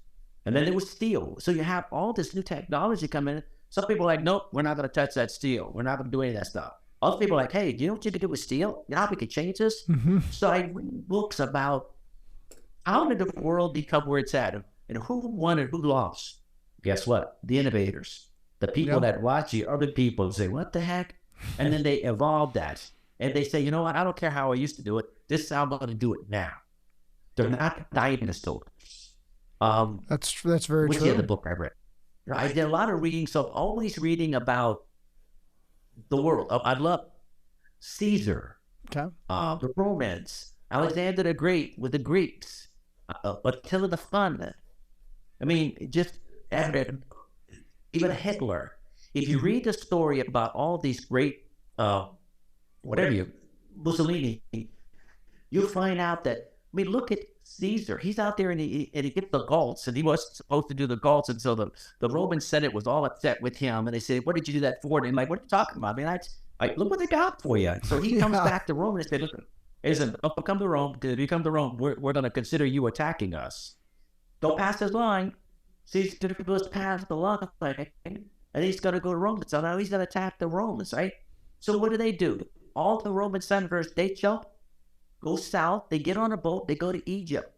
And then there was steel. So you have all this new technology coming in. Some people are like, nope, we're not going to touch that steel. We're not going to do any of that stuff. Other people are like, hey, do you know what you can do with steel? You know how we can change this? So I read books about how did the world become where it's at, and who won and who lost. Guess what? The innovators. The people that watch the other people say, what the heck? And then they evolve that. And they say, you know what? I don't care how I used to do it. This is how I'm going to do it now. They're not dinosaurs. That's very true. What's the other book I read? I did a lot of reading, so I'm always reading about the world. I love Caesar, the Romans, Alexander the Great with the Greeks, Attila the Hun. I mean, just even Hitler. If you read the story about all these great, Mussolini, you'll find out that, I mean, look at Caesar. He's out there and he gets the Gauls, and he wasn't supposed to do the Gauls, and so the Roman Senate was all upset with him, and they said, what did you do that for? And I'm like, what are you talking about? I mean, I look what they got for you. So he comes back to Rome and said, listen, don't come to Rome, because if you come to Rome, we're going to consider you attacking us. Don't pass this line. Caesar goes past the line, and he's going to go to Rome. So now he's going to attack the Romans, right? So what do? All the Roman senators, they jump, go south, they get on a boat, they go to Egypt.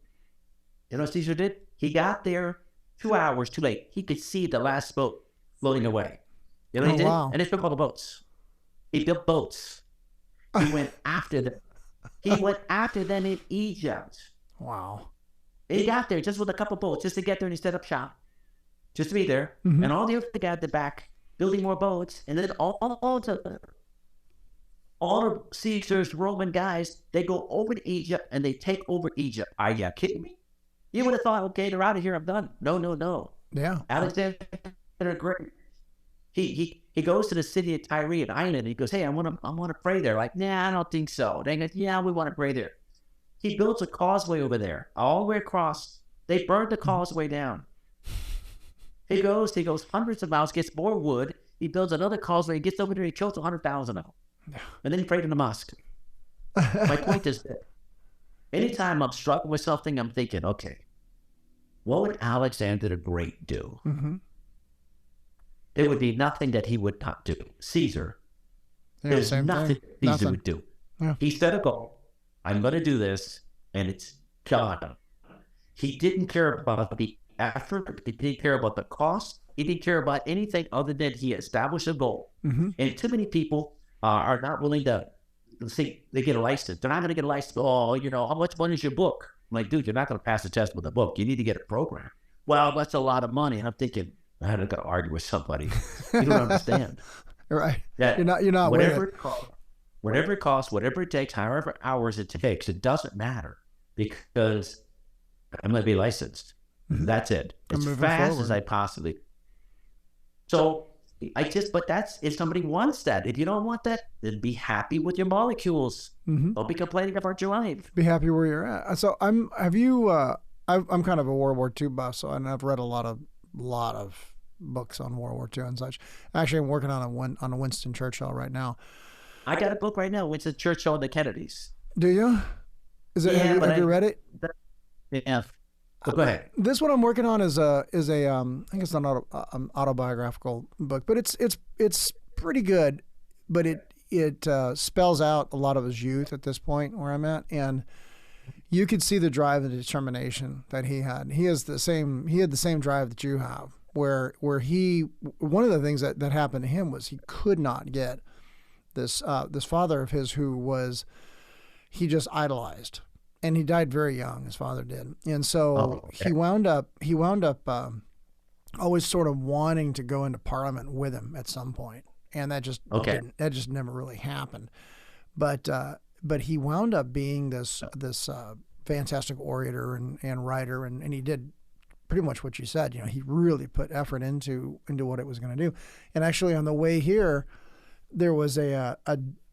You know what Caesar did? He got there 2 hours too late. He could see the last boat floating away. You know what he did? Wow. And he took all the boats. He built boats. He went after them. He went after them in Egypt. Wow. He got there just with a couple boats, just to get there, and he set up shop, just to be there. And all the other guys at the back building more boats, and then all of Caesar's Roman guys, they go over to Egypt and they take over Egypt. Are you kidding me? You would have thought, okay, they're out of here, I'm done. No. Yeah. Alexander the Great. He goes to the city of Tyre, an island, and he goes, hey, I want to pray there. Like, nah, I don't think so. They go, yeah, we want to pray there. He builds a causeway over there, all the way across. They burned the causeway down. He goes hundreds of miles, gets more wood. He builds another causeway. He gets over there. He kills 100,000 of them. And then he prayed in the mosque. My point is that anytime I'm struggling with something, I'm thinking, okay, what would Alexander the Great do? Mm-hmm. There would be nothing that he would not do. Caesar, there's nothing Caesar would do. Yeah. He set a goal. I'm going to do this, and it's done. He didn't care about the effort. He didn't care about the cost. He didn't care about anything other than he established a goal. Mm-hmm. And too many people are not willing to think they get a license. They're not going to get a license. Oh, how much money is your book? I'm like, dude, you're not going to pass the test with a book. You need to get a program. Well, that's a lot of money. And I'm thinking, I don't got to argue with somebody. You don't understand. Right. That You're not whatever it costs, whatever it takes, however hours it takes, it doesn't matter because I'm going to be licensed. Mm-hmm. That's it. As fast as I possibly. So but that's, if somebody wants that, if you don't want that, then be happy with your molecules. Mm-hmm. Don't be complaining about your life. Be happy where you're at. So I'm kind of a World War II buff, and I've read a lot of books on World War II and such. Actually, I'm working on a Winston Churchill right now. I got a book right now, Winston Churchill and the Kennedys. Do you? Have you read it? Yeah. Go ahead. This one I'm working on is I think it's an autobiographical book, but it's pretty good. But it spells out a lot of his youth at this point where I'm at, and you could see the drive and determination that he had. He had the same drive that you have, where one of the things that happened to him was he could not get this father of his he just idolized. And he died very young, his father did. And so he wound up always sort of wanting to go into Parliament with him at some point. And that just never really happened. But he wound up being this fantastic orator and writer, and he did pretty much what you said. He really put effort into what it was going to do. And actually on the way here, there was a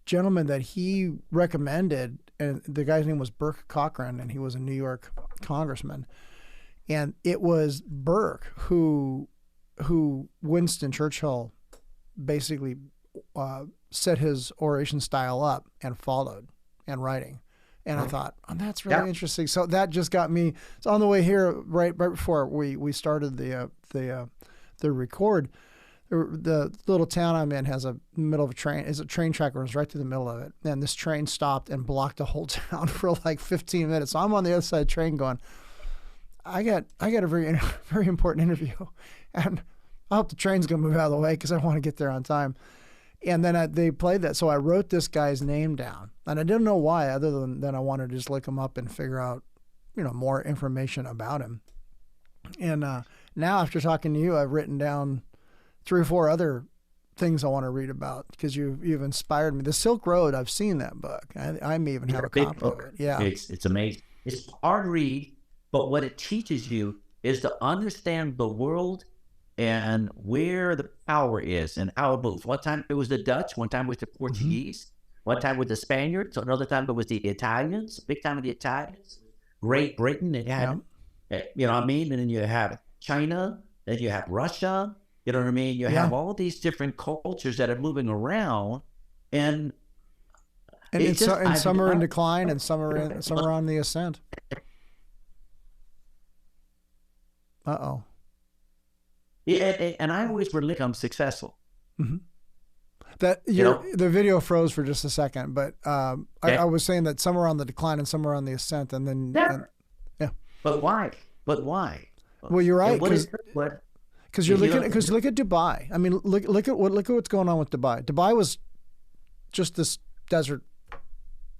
gentleman that he recommended, and the guy's name was Burke Cochran, and he was a New York congressman. And it was Burke who Winston Churchill basically set his oration style up and followed and writing. And I thought, that's really interesting. So that just got me. So on the way here, right before we started the record, the little town I'm in has a middle of a train. Is a train track runs right through the middle of it, and this train stopped and blocked the whole town for like 15 minutes. So I'm on the other side of the train going, I got a very very important interview, and I hope the train's gonna move out of the way because I want to get there on time. And then they played that, so I wrote this guy's name down, and I didn't know why, other than I wanted to just look him up and figure out, more information about him. And now after talking to you, I've written down 3 or 4 other things I want to read about because you've inspired me. The Silk Road, I've seen that book. I may even have a copy of it. Yeah, it's amazing. It's hard to read, but what it teaches you is to understand the world and where the power is and how it moves. One time it was the Dutch, one time it was the Portuguese, one time with the Spaniards, another time it was the Italians, big time of the Italians, Great Britain, it had, you know what I mean? And then you have China, then you have Russia, you know what I mean? You have all these different cultures that are moving around, and some are in decline and some are on the ascent. Uh-oh. Yeah, and I always really become successful. Mm-hmm. The video froze for just a second, but I was saying that some are on the decline and some are on the ascent, and then But why? Well, you're right. Because look at Dubai. I mean, look at what's going on with Dubai. Dubai was just this desert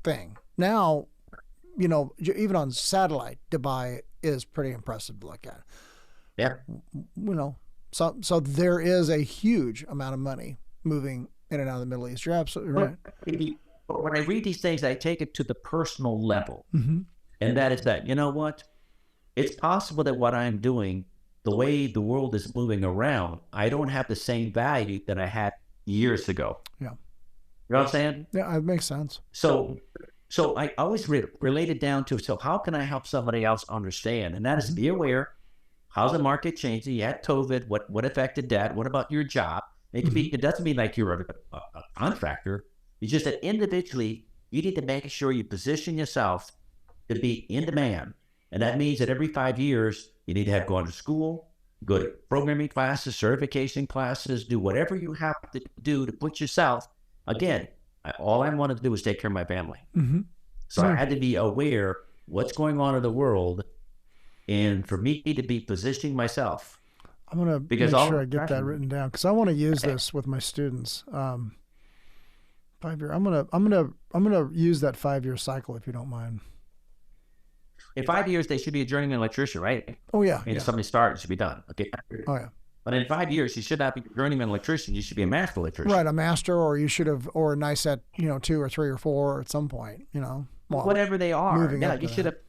thing. Now, even on satellite, Dubai is pretty impressive to look at. Yeah. So there is a huge amount of money moving in and out of the Middle East. You're absolutely right. But when I read these things, I take it to the personal level. Mm-hmm. And that is that, you know what? It's possible that what I'm doing, the way the world is moving around, I don't have the same value that I had years ago. Yeah. You know what I'm saying? Yeah, it makes sense. So I always relate it down to, so how can I help somebody else understand? And that is be aware how's the market changing? You had COVID. What affected that? What about your job? It could be. It doesn't mean like you're a contractor. It's just that individually, you need to make sure you position yourself to be in demand. And that means that every 5 years, you need to have gone to school, go to programming classes, certification classes, do whatever you have to do to put yourself, again, all I wanted to do was take care of my family. So I had to be aware what's going on in the world, and for me to be positioning myself. I'm going to make sure I get that written down because I want to use this with my students. 5 year. I'm gonna use that 5 year cycle if you don't mind. In 5 years, they should be a journeyman electrician, right? Oh yeah. And if somebody starts, it should be done. Okay. Oh yeah. But in 5 years, you should not be a journeyman electrician. You should be a master electrician. Right, a master, or you should have, or a nice at 2 or 3 or 4 at some point. Well, whatever they are. Yeah, you should that. have.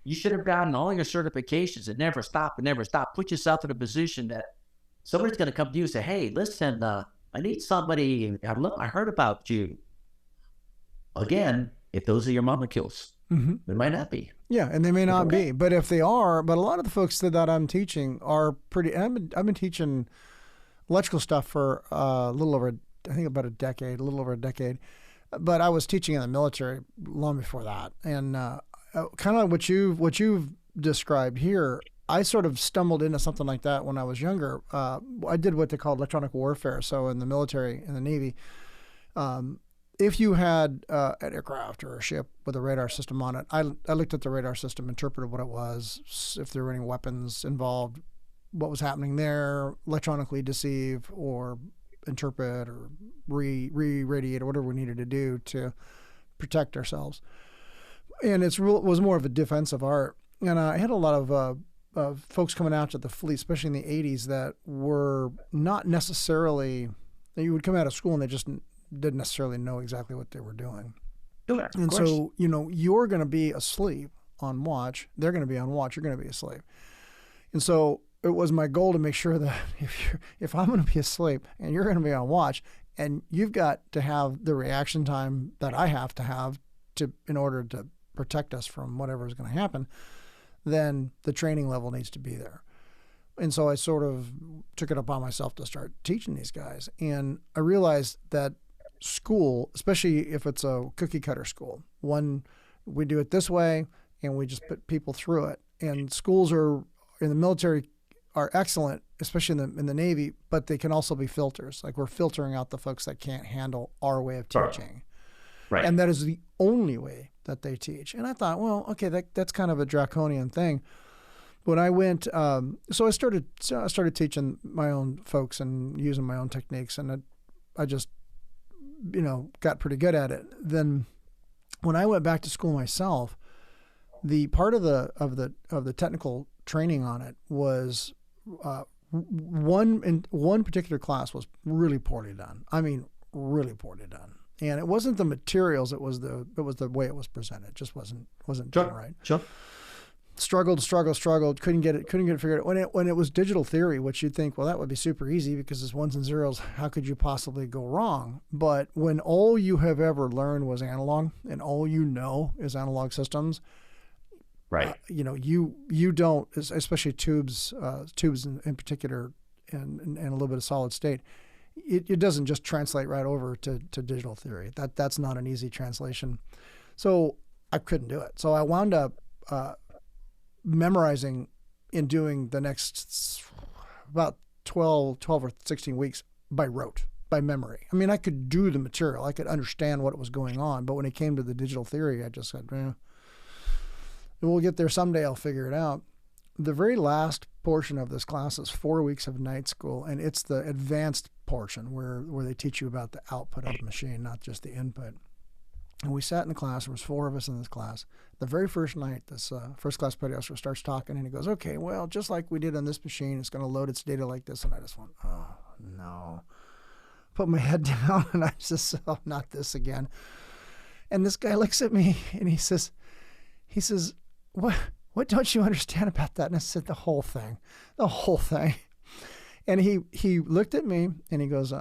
You should have gotten all your certifications and never stop. Put yourself in a position that somebody's going to come to you and say, "Hey, listen, I need somebody. I heard about you." Again, if those are your molecules, it might not be. Yeah, and they may not be. But if they are, but a lot of the folks that I'm teaching are pretty. I've been teaching electrical stuff for a little over a decade. But I was teaching in the military long before that, and kind of what you've described here. I sort of stumbled into something like that when I was younger. I did what they called electronic warfare. So in the military, in the Navy, if you had an aircraft or a ship with a radar system on it, I looked at the radar system, interpreted what it was, if there were any weapons involved, what was happening there, electronically deceive or interpret or re-radiate or whatever we needed to do to protect ourselves. And it was more of a defensive art. And I had a lot of folks coming out to the fleet, especially in the 80s, that were not necessarily, you would come out of school and they just didn't necessarily know exactly what they were doing. Yeah, and so, you're going to be asleep on watch. They're going to be on watch. You're going to be asleep. And so it was my goal to make sure that if I'm going to be asleep and you're going to be on watch, and you've got to have the reaction time that I have to have in order to protect us from whatever is going to happen, then the training level needs to be there. And so I sort of took it upon myself to start teaching these guys. And I realized that school, especially if it's a cookie cutter school, we do it this way and we just put people through it. And schools in the military are excellent, especially in the Navy, but they can also be filters. Like we're filtering out the folks that can't handle our way of teaching. Right. And that is the only way that they teach. And I thought, well, okay, that's kind of a draconian thing. When I went, so I started teaching my own folks and using my own techniques, and I just, got pretty good at it. Then, when I went back to school myself, the part of the technical training on it was one particular class was really poorly done. I mean, really poorly done. And it wasn't the materials; it was the way it was presented. It just wasn't done right. Sure. Struggled. Couldn't get it figured out. When it was digital theory, which you'd think, well, that would be super easy because it's ones and zeros. How could you possibly go wrong? But when all you have ever learned was analog, and all you know is analog systems, right? You don't, especially tubes in particular, and a little bit of solid state. It doesn't just translate right over to digital theory. That's not an easy translation. So I couldn't do it. So I wound up memorizing and doing the next about 12 or 16 weeks by rote, by memory. I mean, I could do the material. I could understand what was going on. But when it came to the digital theory, I just said, we'll get there someday. I'll figure it out. The very last portion of this class is 4 weeks of night school, and it's the advanced portion where they teach you about the output of the machine, not just the input. And we sat in the class. There was 4 of us in this class. The very first night, this first class petty officer starts talking, and he goes, okay, well, just like we did on this machine, it's going to load its data like this. And I just went, oh, no. Put my head down, and I just, oh, not this again. And this guy looks at me, and he says, what don't you understand about that? And I said, the whole thing. And he looked at me, and he goes,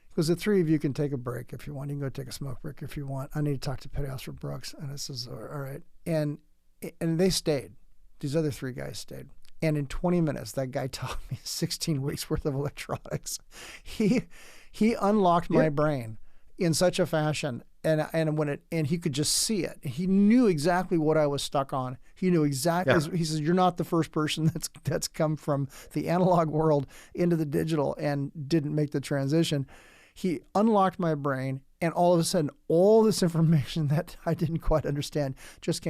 because the 3 of you can take a break if you want. You can go take a smoke break if you want. I need to talk to Petty Officer Brooks. And I says, all right. And they stayed. These other 3 guys stayed. And in 20 minutes, that guy taught me 16 weeks worth of electronics. He unlocked my brain in such a fashion, and he could just see it. He knew exactly what I was stuck on. He knew exactly. Yeah. He says, "You're not the first person that's come from the analog world into the digital and didn't make the transition." He unlocked my brain, and all of a sudden, all this information that I didn't quite understand just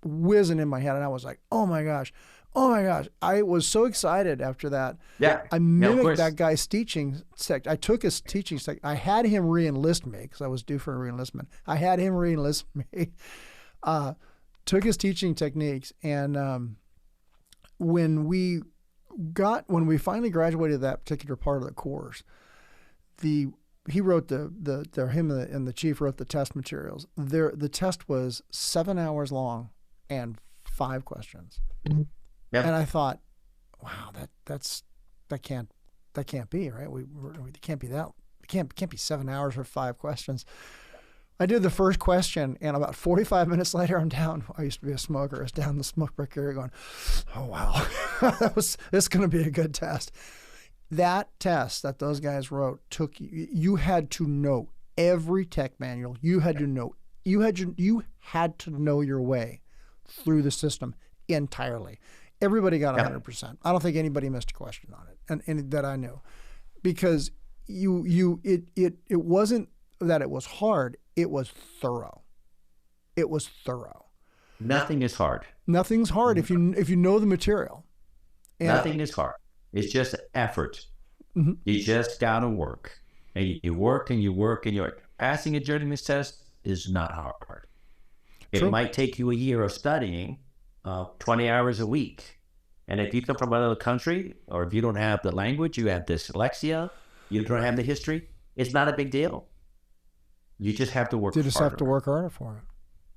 whizzing in my head, and I was like, "Oh my gosh." I was so excited after that. Yeah. I mimicked that guy's teaching sect. I took his teaching sect. I had him re-enlist me because I was due for a re-enlistment. I had him re-enlist me. Took his teaching techniques, and when we finally graduated that particular part of the course, he wrote him and the chief wrote the test materials. The test was 7 hours long and 5 questions. Mm-hmm. Yep. And I thought, wow, that can't be right. It can't be that. It can't be 7 hours for 5 questions. I did the first question, and about 45 minutes later, I'm down. I used to be a smoker. I was down the smoke break area going, oh wow, it's going to be a good test. That test that those guys wrote you had to know every tech manual. You had to know your way through the system entirely. Everybody got 100%. I don't think anybody missed a question on it, and that I knew, because it wasn't that it was hard. It was thorough. Nothing is hard. Nothing's hard if you know the material. And nothing is hard. It's just effort. Mm-hmm. You just gotta work, and you work and you work, and you're passing a journeyman's test is not hard. True. It might take you a year of studying. 20 hours a week. And if you come from another country, or if you don't have the language, you have dyslexia, you don't have the history, it's not a big deal. You just have to work harder. You just have to work harder for it.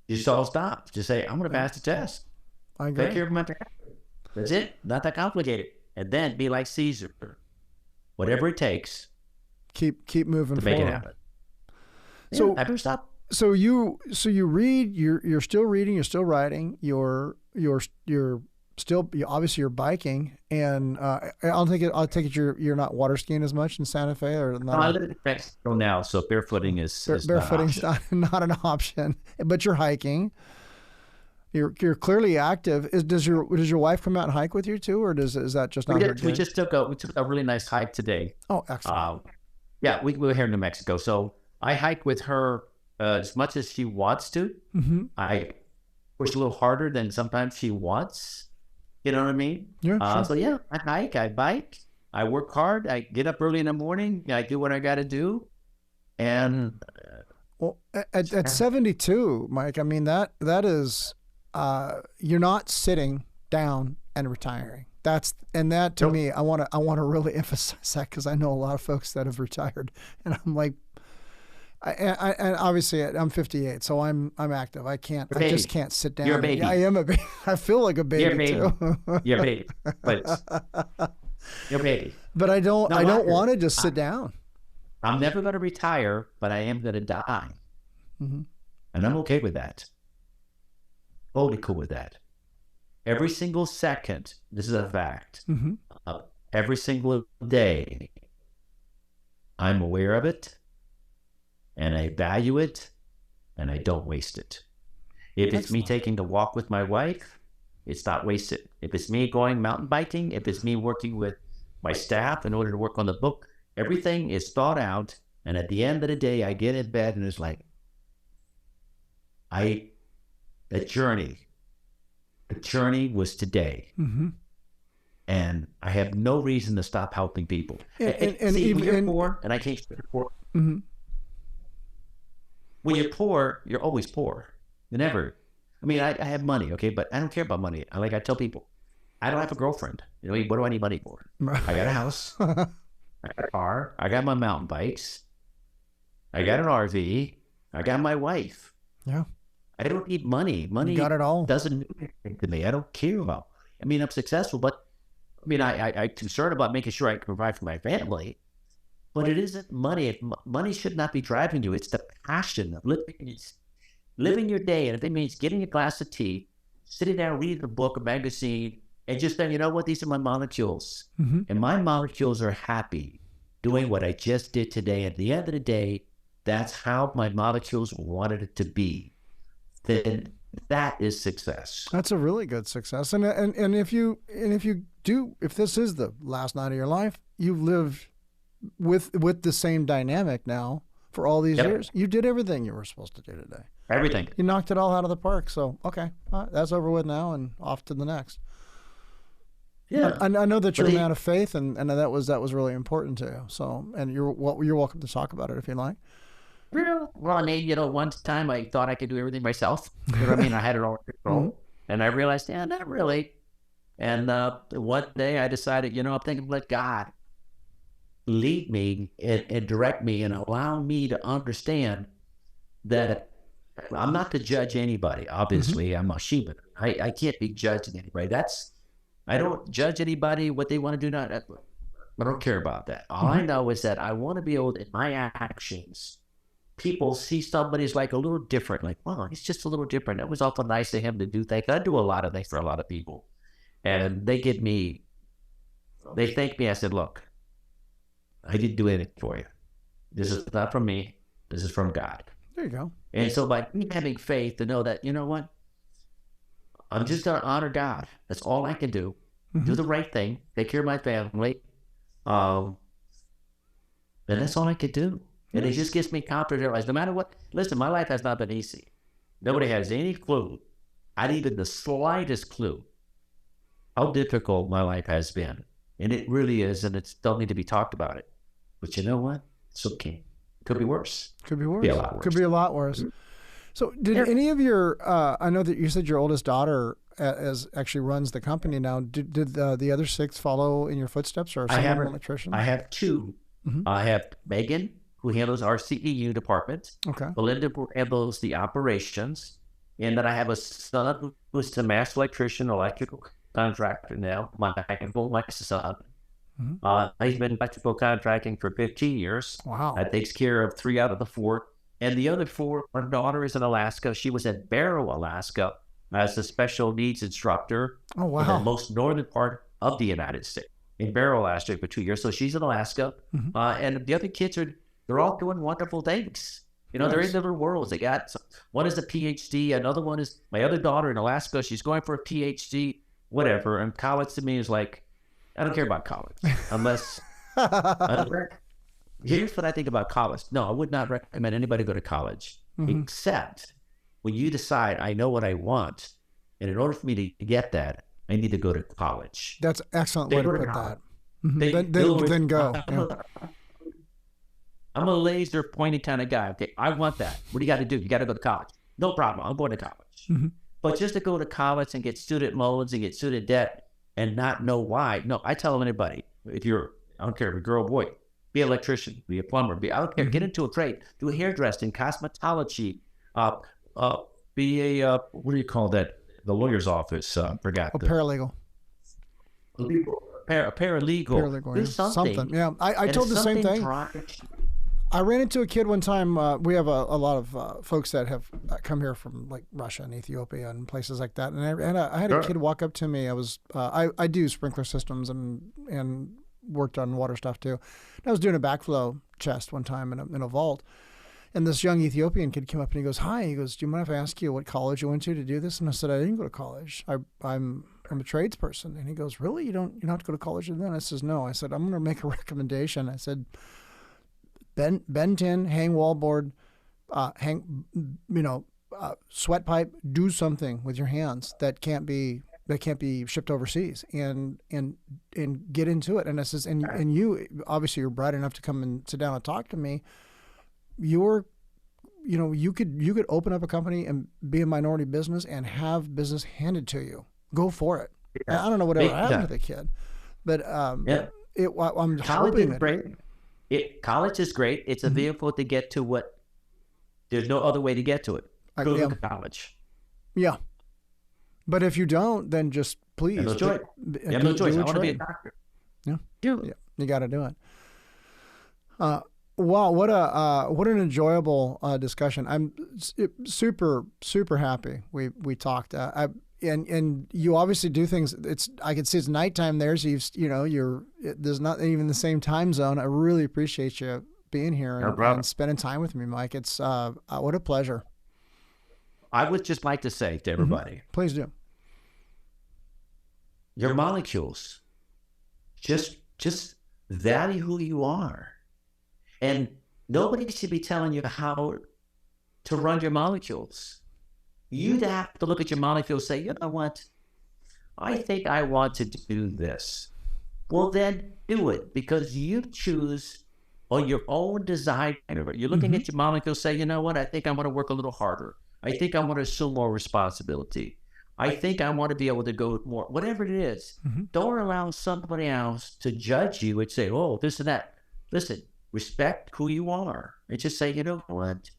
You just all stop. Just say, I'm going to pass the test. I agree. Take care of my parents. That's it. Not that complicated. And then be like Caesar. Whatever it takes. Keep moving to forward. Make it happen. So never stop. So you read. You're still reading. You're still writing. You're still obviously you're biking, and I'll take it you're not water skiing as much in Santa Fe, or not? No, I live in Mexico now, so barefooting is barefooting's not an option. But you're hiking. You're clearly active. Does your wife come out and hike with you too, or is that just not? We just took a really nice hike today. Oh, excellent. We were here in New Mexico, so I hike with her as much as she wants to. Mm-hmm. I push a little harder than sometimes she wants. You know what I mean? Yeah. Sure. So yeah, I hike, I bike, I work hard, I get up early in the morning, I do what I got to do, and well, at 72, Mike, I mean that is you're not sitting down and retiring. That to me, I want to really emphasize that, because I know a lot of folks that have retired, and I'm like, and obviously I'm 58, so I'm active. I just can't sit down. You're a baby. I am a baby. I feel like a baby. You're a baby. Too. You're a baby. But you're a baby. But I don't want to just sit down. I'm never going to retire, but I am going to die. Mm-hmm. And I'm okay with that. Totally cool with that. Every single second, this is a fact. Mm-hmm. Every single day, I'm aware of it. And I value it, and I don't waste it. If it's me taking a walk with my wife, it's not wasted. If it's me going mountain biking, if it's me working with my staff in order to work on the book, everything is thought out. And at the end of the day, I get in bed and it's like, the journey was today. Mm-hmm. And I have no reason to stop helping people. And see, when you're poor, and I can't speak for mm-hmm. When you're poor, you're always poor. You never. I mean, I have money, okay, but I don't care about money. I tell people, I don't have a girlfriend. You know, what do I need money for? I got a house, I got a car, I got my mountain bikes, I got an RV, I got my wife. Yeah. I don't need money. Money you got it all. Doesn't do anything to me. I don't care about. I mean, I'm successful, but I mean, I'm concerned about making sure I can provide for my family. But it isn't money. Money should not be driving you. It's the passion of living your day. And if it means getting a glass of tea, sitting down, reading a book, a magazine, and just then, you know what? These are my molecules. Mm-hmm. And my molecules are happy doing what I just did today. At the end of the day, that's how my molecules wanted it to be. Then that is success. That's a really good success. And if this is the last night of your life, you've lived with the same dynamic now for all these years. You did everything you were supposed to do today. Everything. You knocked it all out of the park. So, okay, that's over with now and off to the next. Yeah. I know that you're a man of faith, and that was really important to you. So, and you're welcome to talk about it if you like. Well, I mean, one time I thought I could do everything myself. You know what I mean? I had it all under control. Mm-hmm. And I realized, not really. And one day I decided, I'm thinking, let God lead me and direct me and allow me to understand that I'm not to judge anybody. Obviously, I'm a Sheba. I can't be judging anybody. I don't judge anybody, what they want to do. I don't care about that. All I know is that I want to be able to, in my actions, people see somebody as like a little different, like, wow, he's just a little different. It was awful nice of him to do things. I do a lot of things for a lot of people. And they thank me. I said, look, I didn't do anything for you. This is not from me. This is from God. There you go. And so by me having faith to know that, you know what? I'm just going to honor God. That's all I can do. Do the right thing. Take care of my family. And that's all I could do. And it just gives me confidence to realize no matter what, listen, my life has not been easy. Nobody has any clue, not even the slightest clue, how difficult my life has been. And it really is, and it don't need to be talked about it. But you know what? It's okay. Could be worse. Could be worse. Be a lot worse. Could be a lot worse. So did any of your, I know that you said your oldest daughter actually runs the company now. Did the other 6 follow in your footsteps, or some electricians? I have 2. I have Megan, who handles our CEU department. Okay. Belinda, who handles the operations. And then I have a son who's a master electrician, electrical contractor now. My son. He's been electrical contracting for 15 years. Wow. That takes care of 3 out of the 4. And the other 4, my daughter is in Alaska. She was at Barrow, Alaska, as a special needs instructor. Oh, wow. In the most northern part of the United States, in Barrow, Alaska, for 2 years. So she's in Alaska. And the other kids they're all doing wonderful things. They're in their worlds. They got, one is a PhD. Another one is my other daughter in Alaska. She's going for a PhD, whatever. And college to me is like, I don't care about college unless, here's what I think about college. No, I would not recommend anybody go to college, except when you decide, I know what I want. And in order for me to get that, I need to go to college. That's an excellent way to put that. Then go. Yeah. I'm a laser pointing kind of guy. Okay, I want that. What do you got to do? You got to go to college. No problem. I'm going to college. But just to go to college and get student loans and get student debt and not know why. No, I tell anybody, I don't care if you're a girl or boy, be an electrician, be a plumber, I don't care, get into a trade, do hairdressing, cosmetology, be a, what do you call that? The lawyer's office, forgot. A paralegal. A paralegal. Do something. Yeah, I told the same thing. I ran into a kid one time. We have a lot of folks that have come here from like Russia and Ethiopia and places like that. And I had a kid walk up to me. I do sprinkler systems and worked on water stuff too. And I was doing a backflow chest one time in a vault. And this young Ethiopian kid came up and he goes, "Hi." He goes, "Do you mind if I ask you what college you went to do this?" And I said, "I didn't go to college. I'm a tradesperson." And he goes, "Really? You don't have to go to college?" And then I says, "No." I said, "I'm going to make a recommendation." I said, bend tin, hang wallboard, sweat pipe. Do something with your hands that can't be shipped overseas, and get into it. And I says, and you obviously you're bright enough to come and sit down and talk to me. You could open up a company and be a minority business and have business handed to you. Go for it. Yeah. I don't know whatever happened to the kid, but I'm hoping is great. College is great. It's a vehicle to get to what. There's no other way to get to it. Go to college. Yeah, but if you don't, then just please. You have no choice. I want to be a doctor. Yeah, you got to do it. Wow, what an enjoyable discussion. I'm super happy we talked. and you obviously do things. I can see it's nighttime there, so there's not even the same time zone. I really appreciate you being here and spending time with me, Mike. It's what a pleasure. I would just like to say to everybody, please do. Your molecules, just value who you are, and nobody should be telling you how to run your molecules. You'd have to look at your molecules and say, you know what? I think I want to do this. Well, then do it, because you choose on your own design. You're looking at your molecules, say, you know what? I think I want to work a little harder. I think I want to assume more responsibility. I think I want to be able to go more, whatever it is. Don't allow somebody else to judge you and say, oh, this and that. Listen, respect who you are and just say, you know what?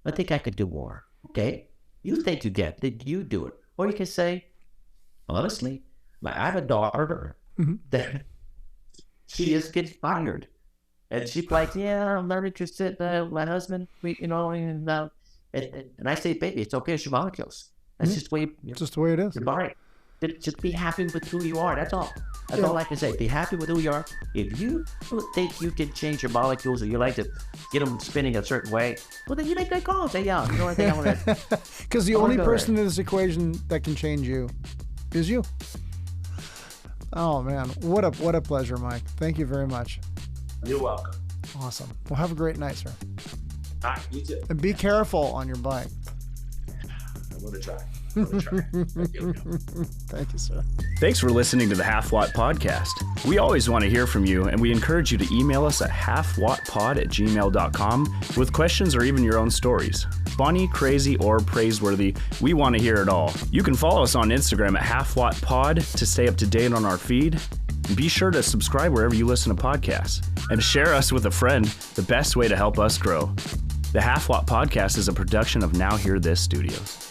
I think I could do more. Okay? You think you get it, you do it. Or you can say, honestly, I have a daughter that she just gets fired. And she's like, yeah, I'm not interested. My husband, and I say, baby, it's okay. It's your molecules. That's just the way. Just the way it is. You're right. Just be happy with who you are. That's all. That's all I can say. Be happy with who you are. If you think you can change your molecules, or you like to get them spinning a certain way, well, then you make that call. Say, yeah, you know what I think I want to. Because the only person in this equation that can change you is you. Oh man, what a pleasure, Mike. Thank you very much. You're welcome. Awesome. Well, have a great night, sir. All right, you too. And be careful on your bike. I'm going to try. Thank you, sir. Thanks for listening to the Half-Watt Podcast. We always want to hear from you, and we encourage you to email us at halfwattpod@gmail.com with questions or even your own stories. Funny, crazy, or praiseworthy, we want to hear it all. You can follow us on Instagram at halfwattpod to stay up to date on our feed. And be sure to subscribe wherever you listen to podcasts. And share us with a friend, the best way to help us grow. The Half-Watt Podcast is a production of Now Hear This Studios.